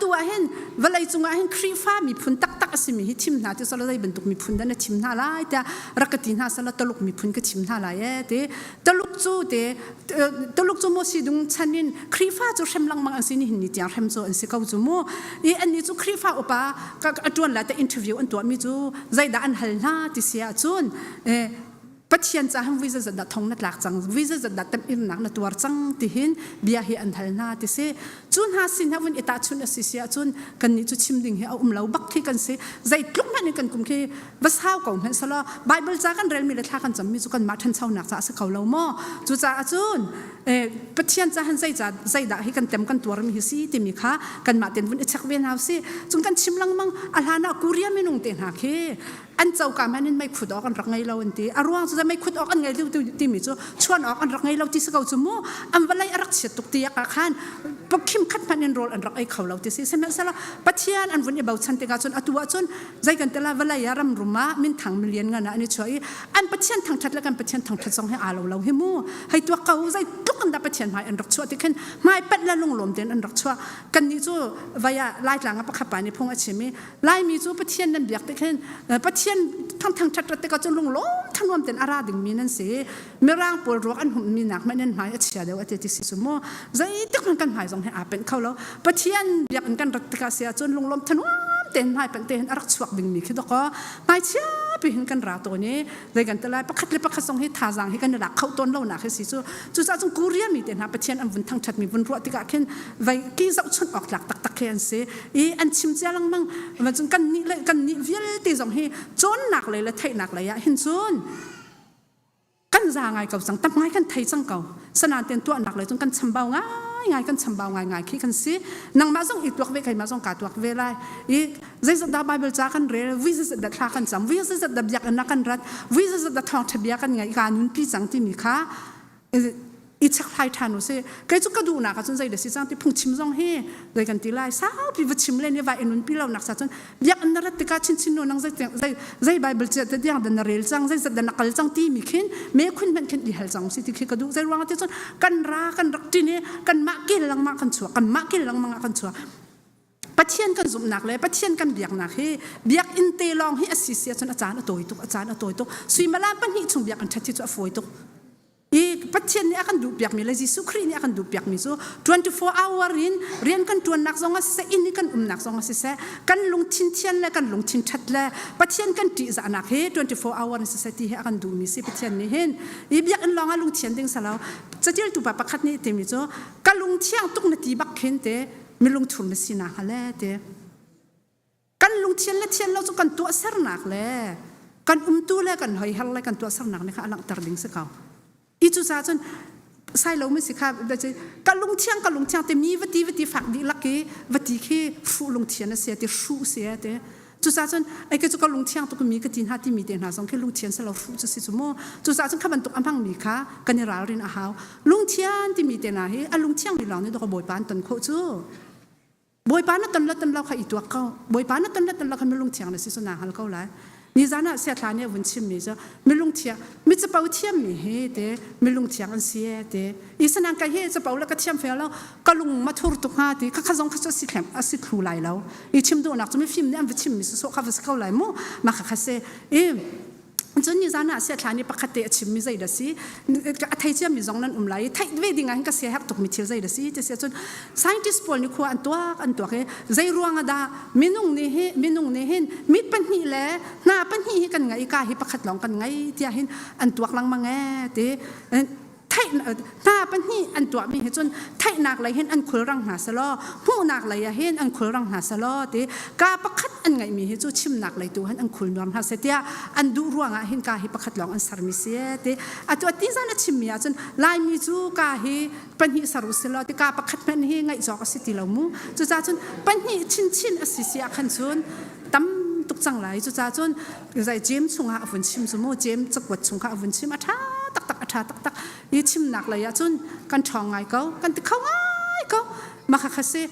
ตัวเห็นเวลาจุงเห็นครีฟ้ามีพุนตักสิมีหิทิมนาที่สละได้บรรทุกมีพุนดันทิมนาลายแต่รักตินหาสละตลุกมีพุนก็ทิมนาลายตลุกจูโมสิดุงชันินครีฟ้าจูเข็มลังมังอันสินี่หินนี่จางเข็มจูอันสิเกาจูโมอันนี้จูครีฟ้าอุปาก็จวนละแต่อินเทอร์วิวอันตัวมีจูใจด่าอันฮัลนาที่เสียจูนปัจจัยจะให้วิจัยจะทงนัดหลักจังวิจัยจะทำอิมนักนัดตัวจังที่เห็นเบียร์อันทัลนาที่เสจุนหาสินให้วันอิตาจุนสิเสียจุนกันนี่จุชิมดิ่งให้เอาเราบักที่กันเสใจกลุ่มนั้นกันกลุ่มที่บัสฮาวก่อนเห็นสละไบเบิลจากกันเรียนมีเลท่ากันจำมีจุกันมาทันเช้าหนักจะสเขาเราหม้อจุจ้าจุนปัจจัยจะให้ใจด่าให้กันเต็มกันตัวมีหิสิที่มีค่ากันมาเต็มวันอิชักเวียนเอาสิจุนกันชิมลังมังอาลานากูเรียไม่นุ่งเต็นหาเคอันเจ้าการมันไม่ขุดออกกันรักไงเราอันที่อารวงจะไม่ขุดออกกันไงที่มีจูชวนออกกันรักไงเราที่สกาวจูโมอันวันไรรักเสียตุกตีอาคารปกขิมขัดมันโรลอันรักไอเขาเราที่สิเสมัยสละปัจจัยอันวันนี้เบาชันติกาจนอตัวจนใจกันแต่ละวันไรยารำรุมามินถังมิเลียนกันนะอันนี้ช่วยอันปัจจัยทางชัดและกันปัจจัยทางชัดส่งให้อาเราให้มู่ให้ตัวเขาใจตุกอันดับปัจจัยหมายอันรักชัวที่ขึ้นไม่เป็ดละลงหลอมเด่นอันรักชัวกันนี้จูวายไล่หลังประคับปานี่พงอาชิมีไล่มีจูปัจจัยนั้นเบียกที่ขึ้นปัจจัยทางชัดแต่ก็จะลงล้มทั้งรวมเป็นอาราดิงมีนั่นสิเมื่อร่างปวดร้อนหุ่นมีหนักไม่เน้นหายเฉียดเดียวที่ที่สิสมอใจตึกมันกันหายสองให้อาเป็นเขาแล้วปะเทียนอยากกันรัตกาเสียจนลงล้มทั้งรวมเต้นหายเป็นเต้นอารักสวกดิ่งมีคิดก็ไม่เชื่อไปเห็นกันราตัวนี้ใจกันแต่ละประคัดเลยประคัดสองให้ทาจังให้กันหลักเข้าต้นเล่าหนักให้สิจู่จ้าจงกูเรียมีเต้นหาปะเทียนอันวุ่นทางชัดมีวุ่นรัวที่กะเข็นไว้กี่เจ้าชนออกหลักตักเขียนเสียอันชิมเจ้าลังมั่งมันจงกันนี่เลยกันนี่เวียตีสองให้จนหนักเลยและไทยหนักเลยอะเห็นจนกันจางไงเก่าจังตั้งไงกันไทยจังเก่าสนานเตียนตัวหนักเลยจนกันชำเบาง่ายกันชำเบาง่ายคิดกันสินังมาส่งอีกตัวเวกใครมาส่งกาตัวเวไลอีใจจะได้ไบเบิลจากกันเรื่องวิจะได้ทากันจำวิจะได้อยากนักกันรัดวิจะได้ทองทะเบียกันไงการนุ่นพี่จังที่มีค่าอีชักไทยทานุเซ่ใครจุกกระดูนักจนใจเดือดสิจังที่พุ่งชิมส่งให้เลยกันตีไล่สาวพี่วัดชิมเล่นเนี่ยว่าเอ็นุ่นพี่เราหนักสัจจนอยากอันนั้นติกาชินโนนังใจไบเบิลจะได้ยังดันเรลจังใจจะดันนักจังที่มีขึ้นเมื่อคุณเป็นขึ้นดีเหลจังสิที่คือกระดูใจร้องที่จนกันรักที่นี่กันมากินลังมากันชัวกันมากินลังมากันชัวปัจเจียนกันสุมหนักเลยปัจเจียนกันเบียกหนักให้เบียกอินเตลองให้อสิเสียจนอาจารย์ตัวตุกอาจารย์ตัวตุกสุยมาลาปันหิชงเบียกอันชัดที่จะฝอยตุกอีปัจเจียนนี่อากันดูเบียกมีเลยจิสุครีนี่อากันดูเบียกมีso 24 hourเรียนกันตัวนักสองอาศัยอินนี่กันนักสองอาศัยกันลงทิ้งเทียนและกันลงทิ้งชัดและปัจเจียนกันตีจะนักให้24 hour อาศัยที่ให้อากันดูมีสิปัจเจียนนี่เห็นอีเบียกอันลองลงเทียนดึงสลาวจะเจอตัวประคัดนี่เต็มมีsoกันลงเทียนตุกนาทีบักเห็นเตมีลงทุนในสินาฮะแล้วเตกันลงเทียนและเทียนเราจะกันตัวสรนักเลยกันตัวแล้วกันหอยฮัลเลยกันตัวสรนักเนี่ยค่ะหลังตรดิ่งสักเขาอีจุจ้าจนใส่เราไม่สิครับแต่การลงเทียงแต่มีวัตถุฝักดีลักกี้วัตถุที่ฟูลงเทียนเสียแต่ฟูเสียแต่จุจ้าจนไอ้ก็จะการลงเทียงตัวก็มีกระตินหาที่มีเดินหาสองแค่ลงเทียนสลับฟูจะสิสมอจุจ้าจนข้ามันตกอันพังมีค่ะกันในร้านเรียนอาหารลงเทียนที่มีเดินหาให้ลงเทียงมีหลังนี่ตัวก็บอยปานตันโคจูบอยปานนั่นตันละตันเราค่ะอีตัวเขาบอยปานนั่นตันละตันเราค่ะไม่ลงเทียงเลยสิสนาฮัลเขาเลยนี่จานะเสียทานเนี่ยวันชิมมีจ้ะไม่ลงเทียไม่จะเป่าเทียมมีเฮเดไม่ลงเทียอันเสียเดอีสนานกันเฮจะเป่าแล้วก็เทียมเฟลแล้วก็ลงมาทุรตุกฮาดีข้าจงข้าจะสิแข็งสิครูไหลแล้วอีชิมดูนักจะไม่ฟิล์มเนี่ยวันชิมมีสุขข้าจะเข้าไหลมั่วมาข้าเสียจนนี่จานะเสียทานเนี่ยปกติชิมมีใจเดสิไทยเจียมมีจงนั้นไหลไทยเวดิ่งไงก็เสียหักตุกมีเชียวใจเดสิจะเสียจน scientist พอนี่ควรอันตัวเฮใจรัวงดามินุ่งนี่เห็นมิดปัญหีแลหน้าปัญหีกันไงกาฮิปขัดลองกันไงที่เห็นอันตัวกลางมังแง่เตไทยหน้าปัญหีอันตัวมีจนไทยนักเลยเห็นอันคุลรังหาสลอผู้นักเลยเห็นอันคุลรังหาสลอเตกาประคัดอันไงมีจนชิมนักเลยตัวเห็นอันคุลนวมหาเสียอันดูรัวงเห็นกาฮิปขัดลองอันสารมิเสียเตอันตัวที่จานชิมมีจนลายมีจูกาฮิปัญหีสรุสลอเตกาประคัดปัญหีไงจอกสิติลามูจุจ้าจนปัญหีชินอสิเสียขันจนตั้มตุกจังไหลจุจ้าจนใจเจมชงหาอวันชิมสมมติเจมจักวัดชงหาอวันชิมอัฐาตัก ชาตักยี่ชิมหนักเลยอะจนกันช่องไงเขากันติดเขาง่ายเขามาค่ะสิ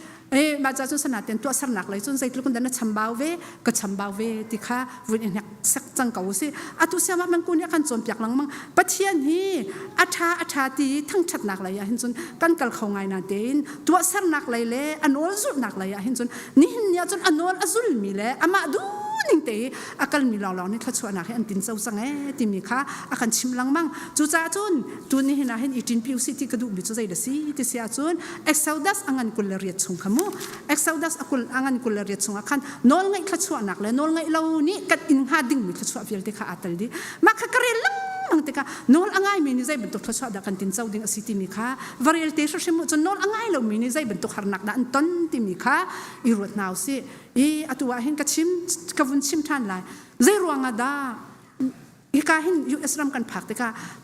มาจากจุดสนาเต็มตัวสนักเลยจนใจทุกคนนั้นชำบาวเวก็ชำบาวเวติค่ะวันนี้สักจังเก่าสิอาตุเสียมันกูเนี่ยกันจนเปียกหลังมั่งปะเทียนฮีอาชาตีทั้งชัดหนักเลยเห็นจนกันกัลเขาไงนาเดินตัวสนักเลยเล่อันนู้นสุดหนักเลยเห็นจนนี่เนี่ยจนอันนู้นอสุลมีเล่อามาดูนิ่งเตะอาการมีเรานี่ทัดชวนนักให้อันตินเจ้าสังติมีค่ะอาการชิมหลังมั่งจุจ้าจนตัวนี้เห็นนะเห็นอีจินพิวสิที่กระดูกมีจุใจเดสิที่เสียจนเอ็กเซลดัสอังันกุลเรียดชงขมูเอ็กเซลดัสอังันกุลเรียดชงอาการนอนไงทัดชวนนักเลยนอนไงเรานี่กัดอินหาดิ่งมีทัดชวนฟิลเตะขาอัตลดีมาค่ะกระเรียนลังมั่งเตะค่ะนอนอังไงมีนิสัยเป็นตัวทัดชวนดักกันตินเจ้าดิ่งสิที่มีค่ะวารีเอลเตชั่นมุจนนอนอังไงเรามีนิสัยเป็นตัวหานักดันต้นที่มีค่ะอีรวดนาวสิอตัวเห็นกับชิมกับวุ้นชิมท่านไรใจรวงดาอีกาเห็นยูเอสรัมกันผักเตะ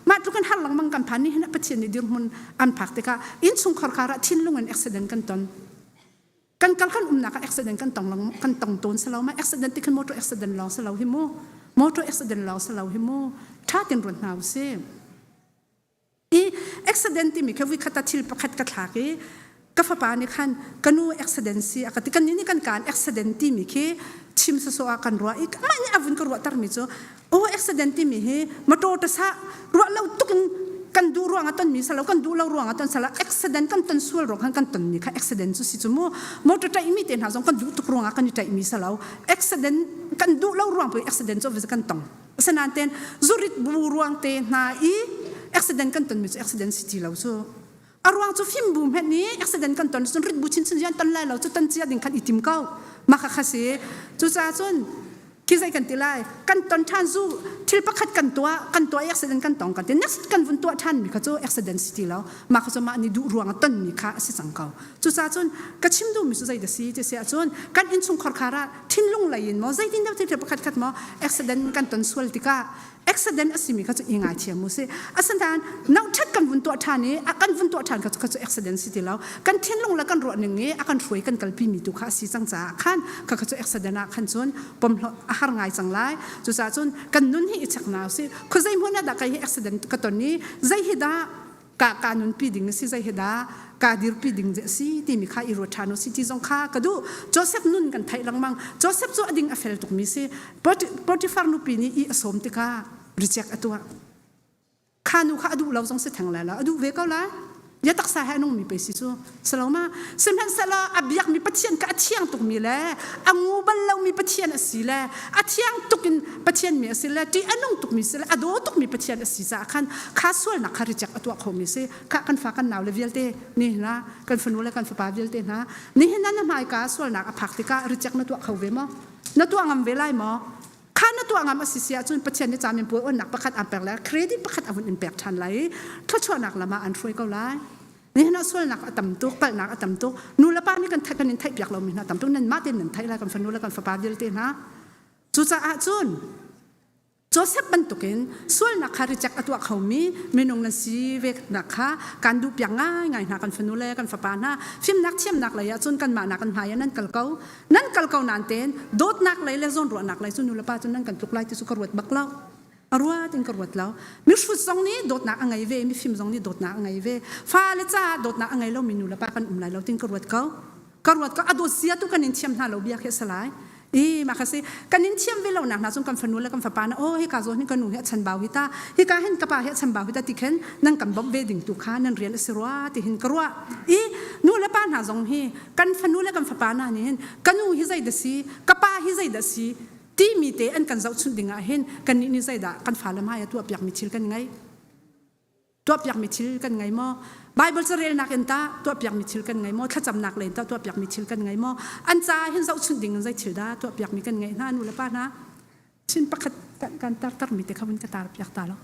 มาทุกคนหันหลังมังกันผ่านนี่เห็นปัจเจกนี่เดือดมันอันผักเตะอินสุงขรคาระทิ้งลงเงินอุบิเหตุกันตอนกันนักอุบิเหตุกันตองหลังกันตองต้นสลาวมาอุบิเหตุที่กันมอเตอร์อุบิเหตุลาวสลาวหิโมมอเตอร์อุบิเหตุลาวสลาวหิโมท่าเต็มรถนาวเซ่อุบิเหตุที่มีแค่วิคัตทิลประคัตกัดหลักก็ฟ้าป่านี่คันกันนู่อุบิเหตุสิอาการที่กันนี่กันการอุบิเหตุที่มีแค่ชิมสโซอากันรัวอีกไม่เนี่ยอาวุธกันรัวตารมิโซโอ้อุบิเหตุที่มีให้มาโตตะซะรัวเราตุกันดูรัวงันตันมีสลาวกันดูเรารัวงันตันสลาวอุบิเหตุกันตันส่วนรัวกันตันนี่ค่ะอุบิเหตุสุดสิจุโมมอตใจมีเต็นหาสองกันดูตุกรัวงันกันใจมีสลาวอุบิเหตุกันดูเรารัวไปอุบิเหตุจบวิสกันตังสนานเต็นจุริตบูรัวเต็นหาอีอุบิเหตุกันตันมีอุบิเหตุสิที่เราโซอารวงจูฟิมบูมเห็นนี้อุบิเหตุกันตันสุนริดบูชินสุนยันตันไล่เราจูตันเจียดิ่งขันอิติมเก้ามาค่ะค่ะสิจูจ้าจนคิดใจกันตีไล่กันตันท่านจูที่ประคัดกันตัวอุบิเหตุกันตองกันเต็นนักกันวันตัวท่านมีข้าจูอุบิเหตุสิที่เรามาข้าจูมานี่ดูรัวงตันมีข้าสิสังเก้าจูจ้าจนกัชิมดูมีจูใจเดสิเจเสียจนกันอินสุงขรคาระทิ้งลงไหลยินมอใจดินเดียวที่ประคัดขัดมออุบิเหตุกันตันส่วนที่ก้าอุบิเหตุสิมีข้าจูยังไงเทียมมุสอาสันดานนักชัดกันวันตัวท่านนี้กันวันตัวท่านข้าจูอุบิเหตุสิที่เรากันทิ้งลงแล้วกันรัวหนึ่งนี้กันช่วยกันกัลปีมีตุข้าสิสังจ้าขันข้าจูอุบิเหตุขันจนปมอาหารไงจังไรจูจ้าจนกันนุ่นให้อิจฉาหนาวสิคือใจมันน่ะดักไอ้อุบิเหตุกันตอนนี้ใจฮิดากานุนปีดิ่งสิใจฮิดากาดิรปีดิ่งเจสิที่มีข้าอิโรธานุสิที่จงข้ากระดูโจเซฟนุ่นกันไทยลังมังโจเซฟโจอดิ่งอเฟลตุกมิสิปอติฟาร์นุปีนี้อีอสมติการิจักอตัวข้านุข้าดูเราจงเสถังแล้วดูเวก็ละยาตักสาให้น้องมีไปสิจูสลามาเสมันสลาอับยักมีปัจเจียนกับอัเทียงตุกมีแล้วอังูบัลเรามีปัจเจียนสิแล้วอัเทียงตุกินปัจเจียนมีสิแล้วที่อันน้องตุกมีสิแล้วอโดตุกมีปัจเจียนสิจ้าขันข้าส่วนนักข้าริจักอตัวเขามีสิข้ากันฟ้ากันหนาวเลเวลเตนี่นะกันฝนและกันฟ้าป่าเวลเตนะนี่นั่นน่ะหมายข้าส่วนนักอภักติก้าริจักนัตัวเขาเวมนัตัวงามเวไลมอข้านัตัวงามสิเสียจนปัจเจียนนี่จามีป่วยนักประคัดอันแปลกแล้วเครดิตประคัดอาวุธอันแปลกทันไหลถ้าช่วยนักละมาอันช่วยก็ไล่นี่น่าส่วนนักอัตมตุกเปิดนักอัตมตุกนูละป้านี่กันไทยกันนินไทยเปียกเรามีนะอัตมตุกนั่นมาเต็นนั่นไทยละกันฟันนูละกันฟ้าป่าเดียลเตนะจูจ้าอาจุนโจเซฟบันตุกินส่วนนักคาริจักอตัวเขามีเมนูนันซีเวกนักค่ะการดูเปียงง่ายนักกันฟันนูละกันฟ้าป่านะฟิล์มนักเทียมนักเลยจุนกันมานักกันหายนั่นกัลเกานั่นเต็นโดดนักเลยและโซนรัวนักเลยจุนนูละป้าจุนนั่นกันตุกไล่ที่สุกรวดบักเล่าอรัวติงกรวดแล้วมิชุดซองนี้โดดนักอังไงเวมีฟิล์มซองนี้โดดนักอังไงเวฟ้าเลจ้าโดดนักอังไงเรามีนูละป้ากันไหลเราติงกรวดก็อดูเสียตุกันนินเทียมหน้าเราเบียกเฮสลายมาค่ะสิกันนินเทียมเวลาหนักนะจนกันฟันนูและกันฟ้าปานะโอ้ฮิกาโซนี่กันหนูเฮชันบาวิตาฮิกาเห็นกระป๋าเฮชันบาวิตาติเข็นนั่งกันบ๊อบเวดิ่งตุกานั่นเรียนสิรัวติหินกรัวนูและป้าหน้าจงฮีกันฟันนูและกันฟ้าปานะนี่เห็นกันนูฮิใจเดซีกระป๋าฮิใจเดซีที่มีเตอันกันเจ้าชุดดิ่งเห็นกันนี่ใจด่ากันฟ้าละมาตัวเปียกมิชิลกันไงตัวเปียกมิชิลกันไงมั่วไบเบิลจะเรียนนักเอ็นตาตัวเปียกมิชิลกันไงมั่วถ้าจำนักเลยตาตัวเปียกมิชิลกันไงมั่วอันจ่าเห็นเจ้าชุดดิ่งใจชิลได้ตัวเปียกมิกันไงน่าหนูละป้านะชินปักกันตามีแต่เขาเป็นกระตาเปียกตาแล้ว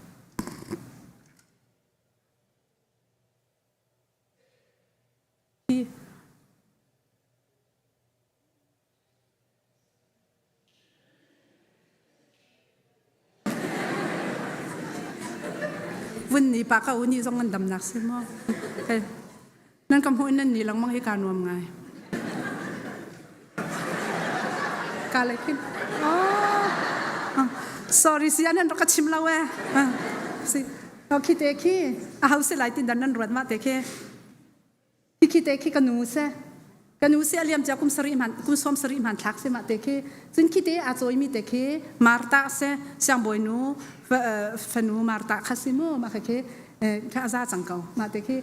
วันนี้ปากเขาวันนี้ต้องเงินดำนักใช่ไหมนั่นคำพูดนั่นนี่หลังมั่งให้การรวมไงการอะไรขึ้นsorry สิอันนั้นเราก็ชิมแล้วเว้ยสิ คิดเอขี้เอาเสลายตินดันนั่นรวดมาเตะขี้คิดเอขี้กันนูเสเลียมจากกุมสริมันกุมสมสริมันทักเสมาเตะขี้ซึ่งคิดเออาโจยมีเตะขี้มาร์ตาเสเสียงบอยนูฟนูมาร์ตาคาซิโมมาขี้ข้าอาซาจังเกามาเตะขี้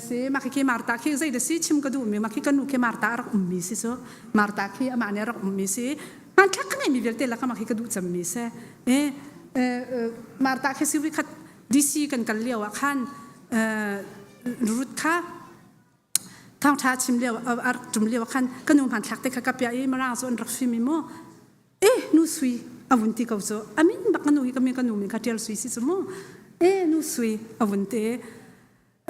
เสมาขี้มาร์ตาขี้ใจเดสิชิมกระดูมีมาขี้กันนูขี้มาร์ตารักมีสิโซมาร์ตาขี้อามาเนี่ยรักมีสิมันทักกันไม่มีเวลเตละก็มาขี้กระดูจำมีเสมาร์ตาขี้สิวิคัดดีซีกันเลี้ยวขั้นรุดค่ะทางท้าชิมเลี้ยวจุ่มเลี้ยวขั้นกันนุ่มผ่านทักแต่กับยามาราโซนรักฟิมิโมนูสวยอาวุธที่เขาโซอามินบักกันนุ่ยก็มีกันนุ่มมีกัดเดียลสวยสิสมนูสวยอาวุธที่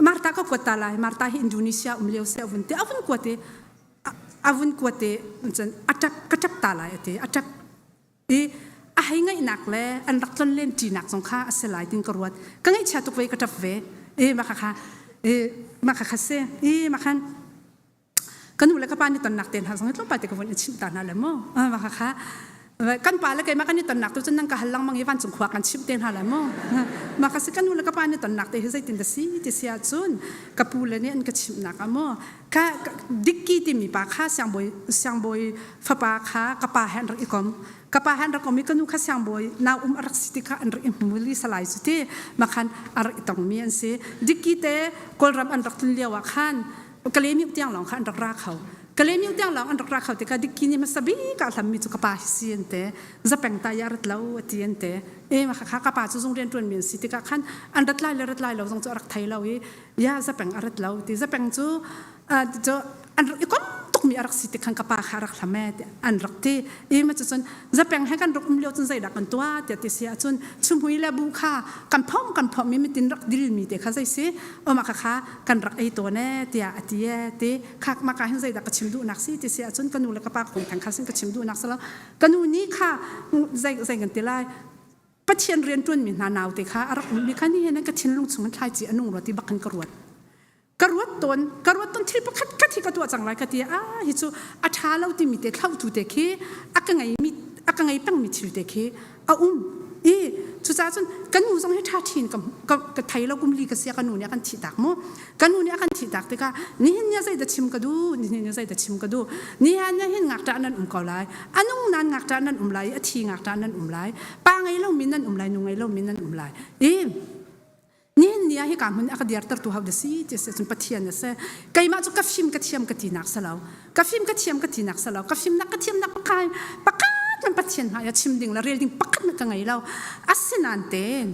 มาร์ตาก็กวดตาลายมาร์ตาที่อินโดนีเซียเลี้ยวเสียอาวุธที่อาวุธกวดที่จันอัจฉริกระจับตาลายที่อัจฉริให้ง่ายหนักเลยอันรักจนเล่นจีนักสงข้าเสลายติงกรวดก็ง่ายชาตุกไว้กระจับเวมาค่ะมาค่ะเสมาค่ะกันดูแล้วก็ป้านี่ตอนหนักเต็นหาสงฆ์ต้องไปแต่กับวันชิมตานั่นแหละมั้งมาค่ะกันป่าแล้วแกมากันนี่ตอนหนักตัวจนนั่งกะหันหลังมังยี่วันสงขวากันชิมเต็นหาแล้วมั้งมาค่ะกันดูแล้วก็ป้านี่ตอนหนักแต่เฮ้ยใจตินแต่สีที่เสียจุนกับปูเลยเนี่ยอันก็ชิมหนักมั้งค่ะดิกกี้ที่มีปากข้าเสียงบอยฟ้าปากข้ากับป้าแฮนด์อีกคนกับป้าแฮนด์ก็มีกันดูข้าเสียงบอยน่ารักสิทธิ์ข้าอันรักมุลีสลายสุดที่มาคันอรักต้องมีอันสิดิกกี้เต้กอลรับอันรักตุนเลียวขันกะเลมิวเตียงหลงขันอันรักเขากะเลมิวเตียงหลงอันรักเขาแต่ก็ดิกกี้นี่มันสบีกับทำมีจุกป้าสิอันเต้จะเป็นตายารัดเล่าที่อันเต้มาค่ะกับป้าจะส่งเรียนตัวมีสิทธิ์ขันอันรัดไล่เราส่งจะรักไทยเรายาจะเป็นรัดเล่าที่จะเป็นจูอันอีกคนตุกมีรักสิทธิ์ขันกับป้าหารักทำแม่อันรักที่มาจนจะเป็นให้กันรักเลี้ยวจนใจดักกันตัวแต่เสียจนชุมหุยและบุค่ากันพร้อมมีตินรักดิลมีแต่ข้าใจสิมาค่ะกันรักไอตัวแน่เตียเตียข้ามาการให้ใจดักกันชิมดูนักสิแต่เสียจนกันนูและกับป้าคงทางข้าซึ่งกันชิมดูนักซะแล้วกันนูนี้ค่ะใจกันตีไล่ปัจเจียนเรียนจนมีนานาวแต่ค่ะรักมีข้านี่เห็นกันชินลงสมันทายจีอนุรติบักกันกรวดต้นที่ประคัดที่กระตัวจังไรกระเดียฮิจูอาชาเราที่มีแต่เข้าถูเด็กอักไงตั้งมีถือเด็กจุดจ้าจนกันหนูต้องให้ท่าทีนกับไทยเรากุมลีกับเสียกันหนูเนี่ยกันฉีดักมั้งกันหนูเนี่ยกันฉีดักแต่ก็นี่เนี่ยใจจะชิมกระดูนี่เนี่ยใจจะชิมกระดูนี่เนี่ยเห็นงักจานนั้นก่อไรอันนู้นนั้นงักจานนั้นไรอทีงักจานนั้นไรปางไงเรามินนั้นไรนุ่งไงเรามินนั้นไรนี่เนี่ยให้การมันอักเดียร์ตัดตัวเขาเดสิจะเสร็จจนปัจเจียนเนี่ยเสไกมาจุกับฟิมกระเทียมกระตีนักสลาวกับฟิมกระเทียมกระตีนักสลาวกับฟิมนักกระเทียมนักปากายมันปัจเจียนหายชิมดิ่งละเรียลดิ่งปักกันกันไงเราอัศนันเตน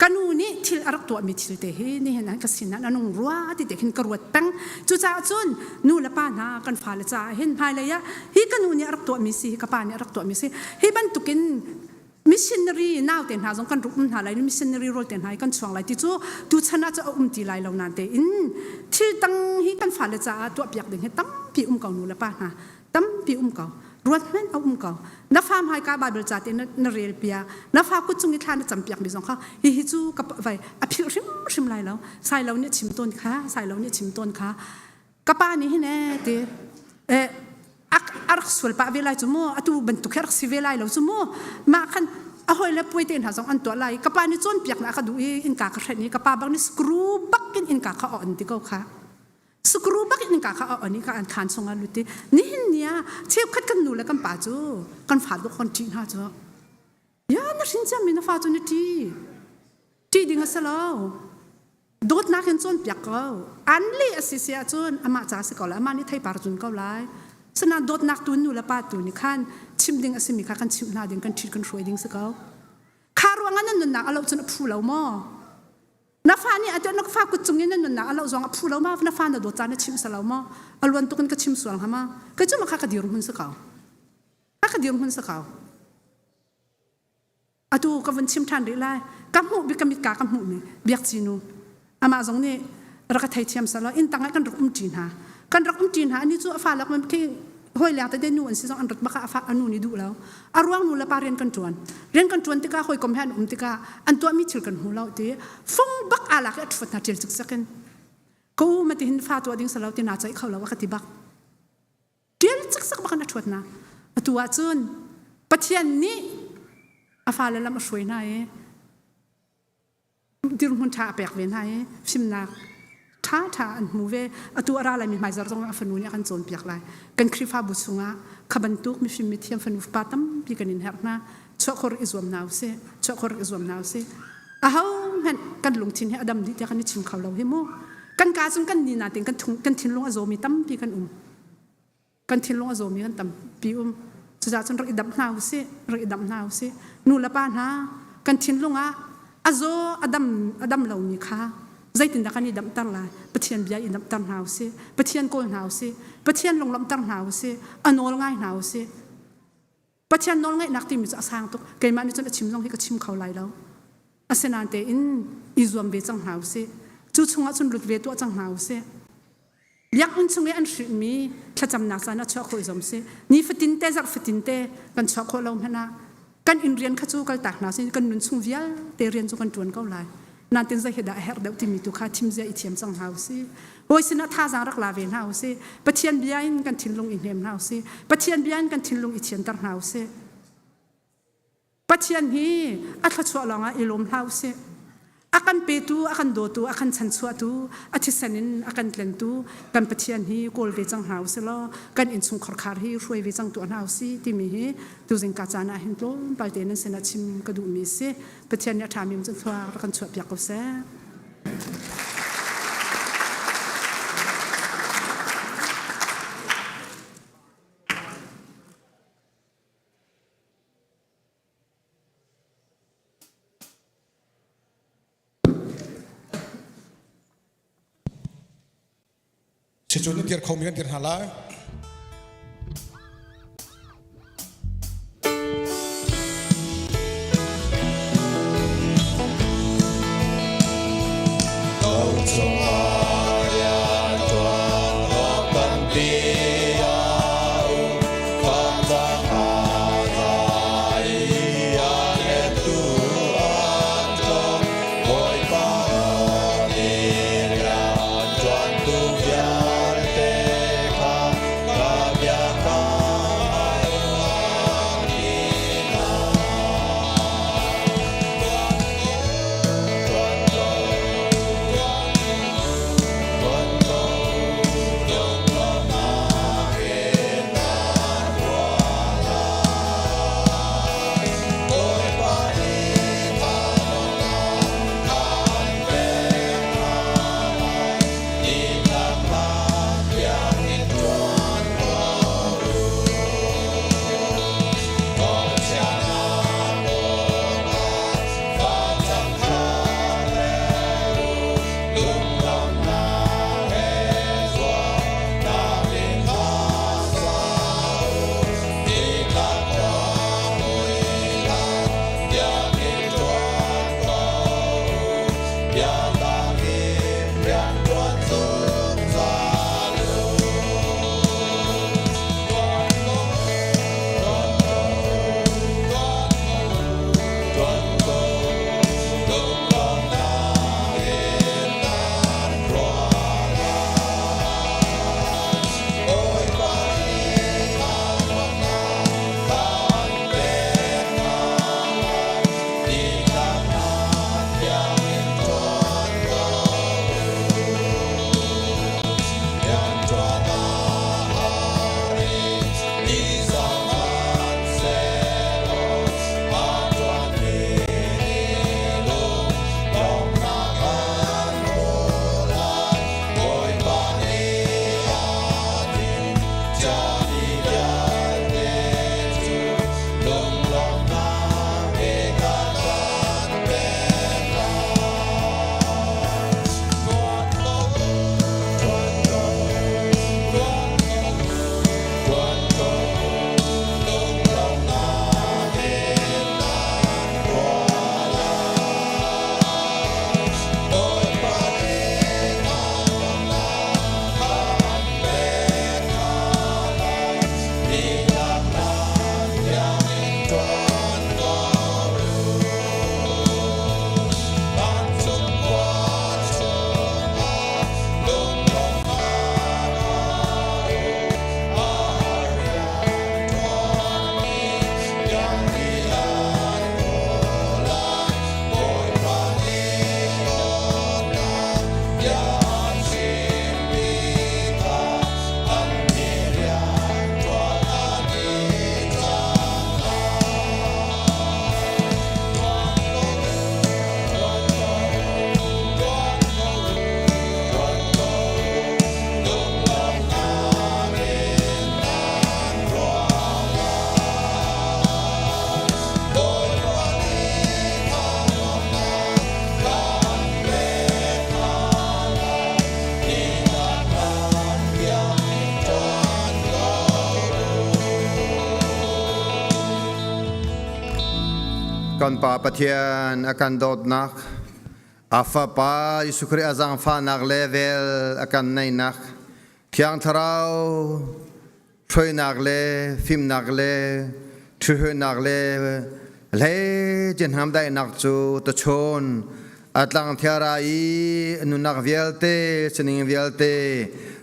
กันนูนี่ที่อารักตัวมีที่เตะนี่เห็นนั้นกสินันนุ่งรัวที่เด็กเห็นกระวดตั้งจุจ้าจุนนู่ละป้านากันฟ้าละจ้าเห็นภายเลยะฮีกันนูนี่อารักตัวมีสิกับป้านี่อารักตัวมีสิฮีบันตุกินMissionary น่าเต็นหาสงกันรุมหาไร Missionary โรเต็นหากันช่วงไรที่จู่ชนะจะตีไรเรานั่นเตอินที่ตั้งให้กันฝ่าเลยจ้าตัวเปียกเด้งให้ตั้มปีเก่าหนูละป้านะตั้มปีเก่ารวดแม่นเอาเก่าน้าฟาร์มให้กาบาเบลจ้าเตนเรียลเปียน้าฟากุจุงนิทานจำเปียกมีสองข้าฮิจูกับไฟอภิริมไรแล้วใส่เราเนี่ยชิมต้นค่ะใส่เราเนี่ยชิมต้นค่ะกับป้านี่ให้แน่เตอารักสวลป้าเวลาจุโม่อตูบรรทุกอารักสิเวลาเราจุโม่มาคันเอาให้แล้วป่วยเต็นหาสองอันตัวไรกับป้านี่จนเปียกนะก็ดูอินกาขนาดนี้กับป้าบางนี่สกรูบักอินกาเขาอ่อนที่เขาค่ะสกรูบักอินกาเขาอ่อนนี่ก็อันทานสงอาลุตินี่เนี่ยเชี่ยวคัดกันหนูแล้วกันป้าจูกันฝาดคนจีนหาจูยาน่าสินจำมีน่าฝาจูนี่ที่ดิ่งสลาวโดดนักเห็นจนเปียกเขาอันนี้สิเสียจนอามาจ่าสิเขาแล้วอามานี่ไทยปาร์จุนเขาไล่สนานโดดนักตุนอยู่ละป้าตุนนี่ขันชิมดิ่งอสิมีขันชิมนาดิ่งกันชีดกันช่วยดิ่งสักเอาคารวงนั้นนั่นน่ะเราจะนับผู้เราหม้อนับฟ้านี่อาจจะนับฟ้ากุศลนี่นั่นน่ะเราจะนับผู้เราหม้อนับฟ้าน่ะโดดจานชิมสลาวหม้ออล้วนตุกันก็ชิมส่วนหามาก็จะมาขัดเดียร์มันสักเอาขัดเดียร์มันสักเอาอะดูกับวันชิมทานได้ไรกับหูบิกมิดกากับหูนี่เบียกจีนูอามาตรงนี้รักไทยเทียมสลาวอินตั้งกันรักจีนหากันรักจีนหาอันนี้จู่ฟ้าแล้วมันแค่ห้อยแล้วแต่เดนูอันสิสองอันรักบักฟ้าอันนู้นนี่ดูแล้วอารวงนู้นละปาเรียนกันจวนติกาห้อยกลมแห่นติกาอันตัวมีชิลกันหูเราตีฟงบักอะไรก็อัดฟัดนาจิลจุกสักกันกูมาที่หินฟ้าตัวดิ้งสลาวที่น่าใจเขาแล้วว่าคติบักเดียลจุกสักบักนัดฟัดนะตัวจนปัจจัยนี้อาฟ้าแล้วมาช่วยนาย ดิรุนชาแปลกเวียนให้ชิมนักท่าอันมูเวอตัวอะไรมีหมายจะต้องอัฟนูเนี่ยกันโจนเปียกไรกันคริฟ้าบุษงะขบันตุกมีฟิมมิเทียมฟันุฟปาตัมปีกันอินเฮร์นาช็อกคอร์อิสวมนาวเซช็อกคอร์อิสวมนาวเซเฮาเห็นกันลงทิ้งให้อดัมดิเดียกันนิชิมเขาเราเฮโมกันกาซุนกันนี่นาติงกันทิ้งลงอโซมีตัมปีกันกันทิ้งลงอโซมีกันตัมปีสุดท้ายจนรักดับนาวเซรักดับนาวเซนูละป้านะกันทิ้งลงอโซอดัมเรามีค่าใจตินดักนี่ดับตั้งเลยปะเทียนเบียอินดับตั้งหาวสิปะเทียนโกนหาวสิปะเทียนลงลำตั้งหาวสิอนอลง่ายหาวสิปะเทียนนอลง่ายนักที่มีจะสร้างตุกเกิดมาในจนชิมลงให้ก็ชิมเขาไหลแล้วอาเซนันเตอินอิจวมเวจังหาวสิจู่ชงอาจนหลุดเวตัวจังหาวสิยักษ์อันชงเวอันสุดมีถ้าจำนักษาหน้าช็อกโคอิจวมสินี่ฟตินเตจักฟตินเตกันช็อกโคเราพนะกันอินเรียนข้าจู่กันตักนาสิกันนุนชงเวียเตเรียนจู่กันจวนเขาไหลนั่นเป็นใจเหตุเฮร์เดติมิตุข้าทิมเสียอิเทียมสังหาวสิโอ้ยสินะท่าสังรักลาเวนหาวสิปะเทียนเบียนกันทิ้งลงอินเฮมหาวสิปะเทียนเบียนกันทิ้งลงอิเทียนตังหาวสิปะเทียนฮีอัตชัวลองอิลมหาวสิอากันเปตูอากันโดตูอากันชันชัวตูอาทิสันินอากันเลนตูกันปะเทียนฮีโกลเวจังหาวสิล้อกันอินสุงขรคาร์ฮีรวยเวจังตัวหาวสิที่มีฮีตูจิงกาจานาหินโตปาเตนันเซนัชิมกระดูมีสิปะเทียนเนี่ยทามิมจังทัวรักันชัวเปียกกุเซชิจุนนี่เดียร์เขามีกันเดียร์ฮาลา akan pa pathian akan dot nak afa pa isukri azang fa nak level akan nai nak kyang tharau troi nak le phim nak le thue nak le le jen ham dai nak chu to chon atlang thiarai nu nak velte chening velte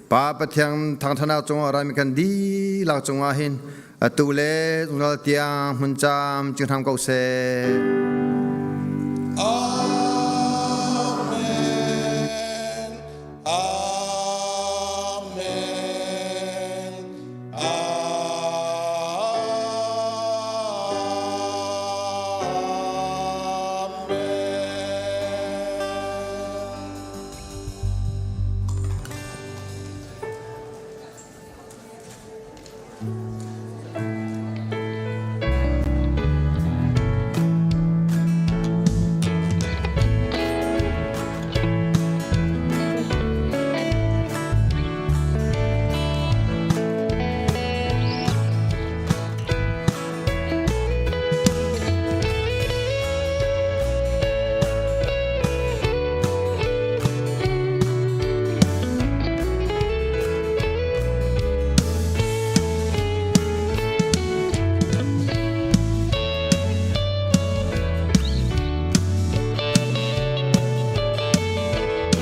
pa pathian thang thana chung ara mi kan di la chung a hin tu le ngal tiang mun cham ching tham kau se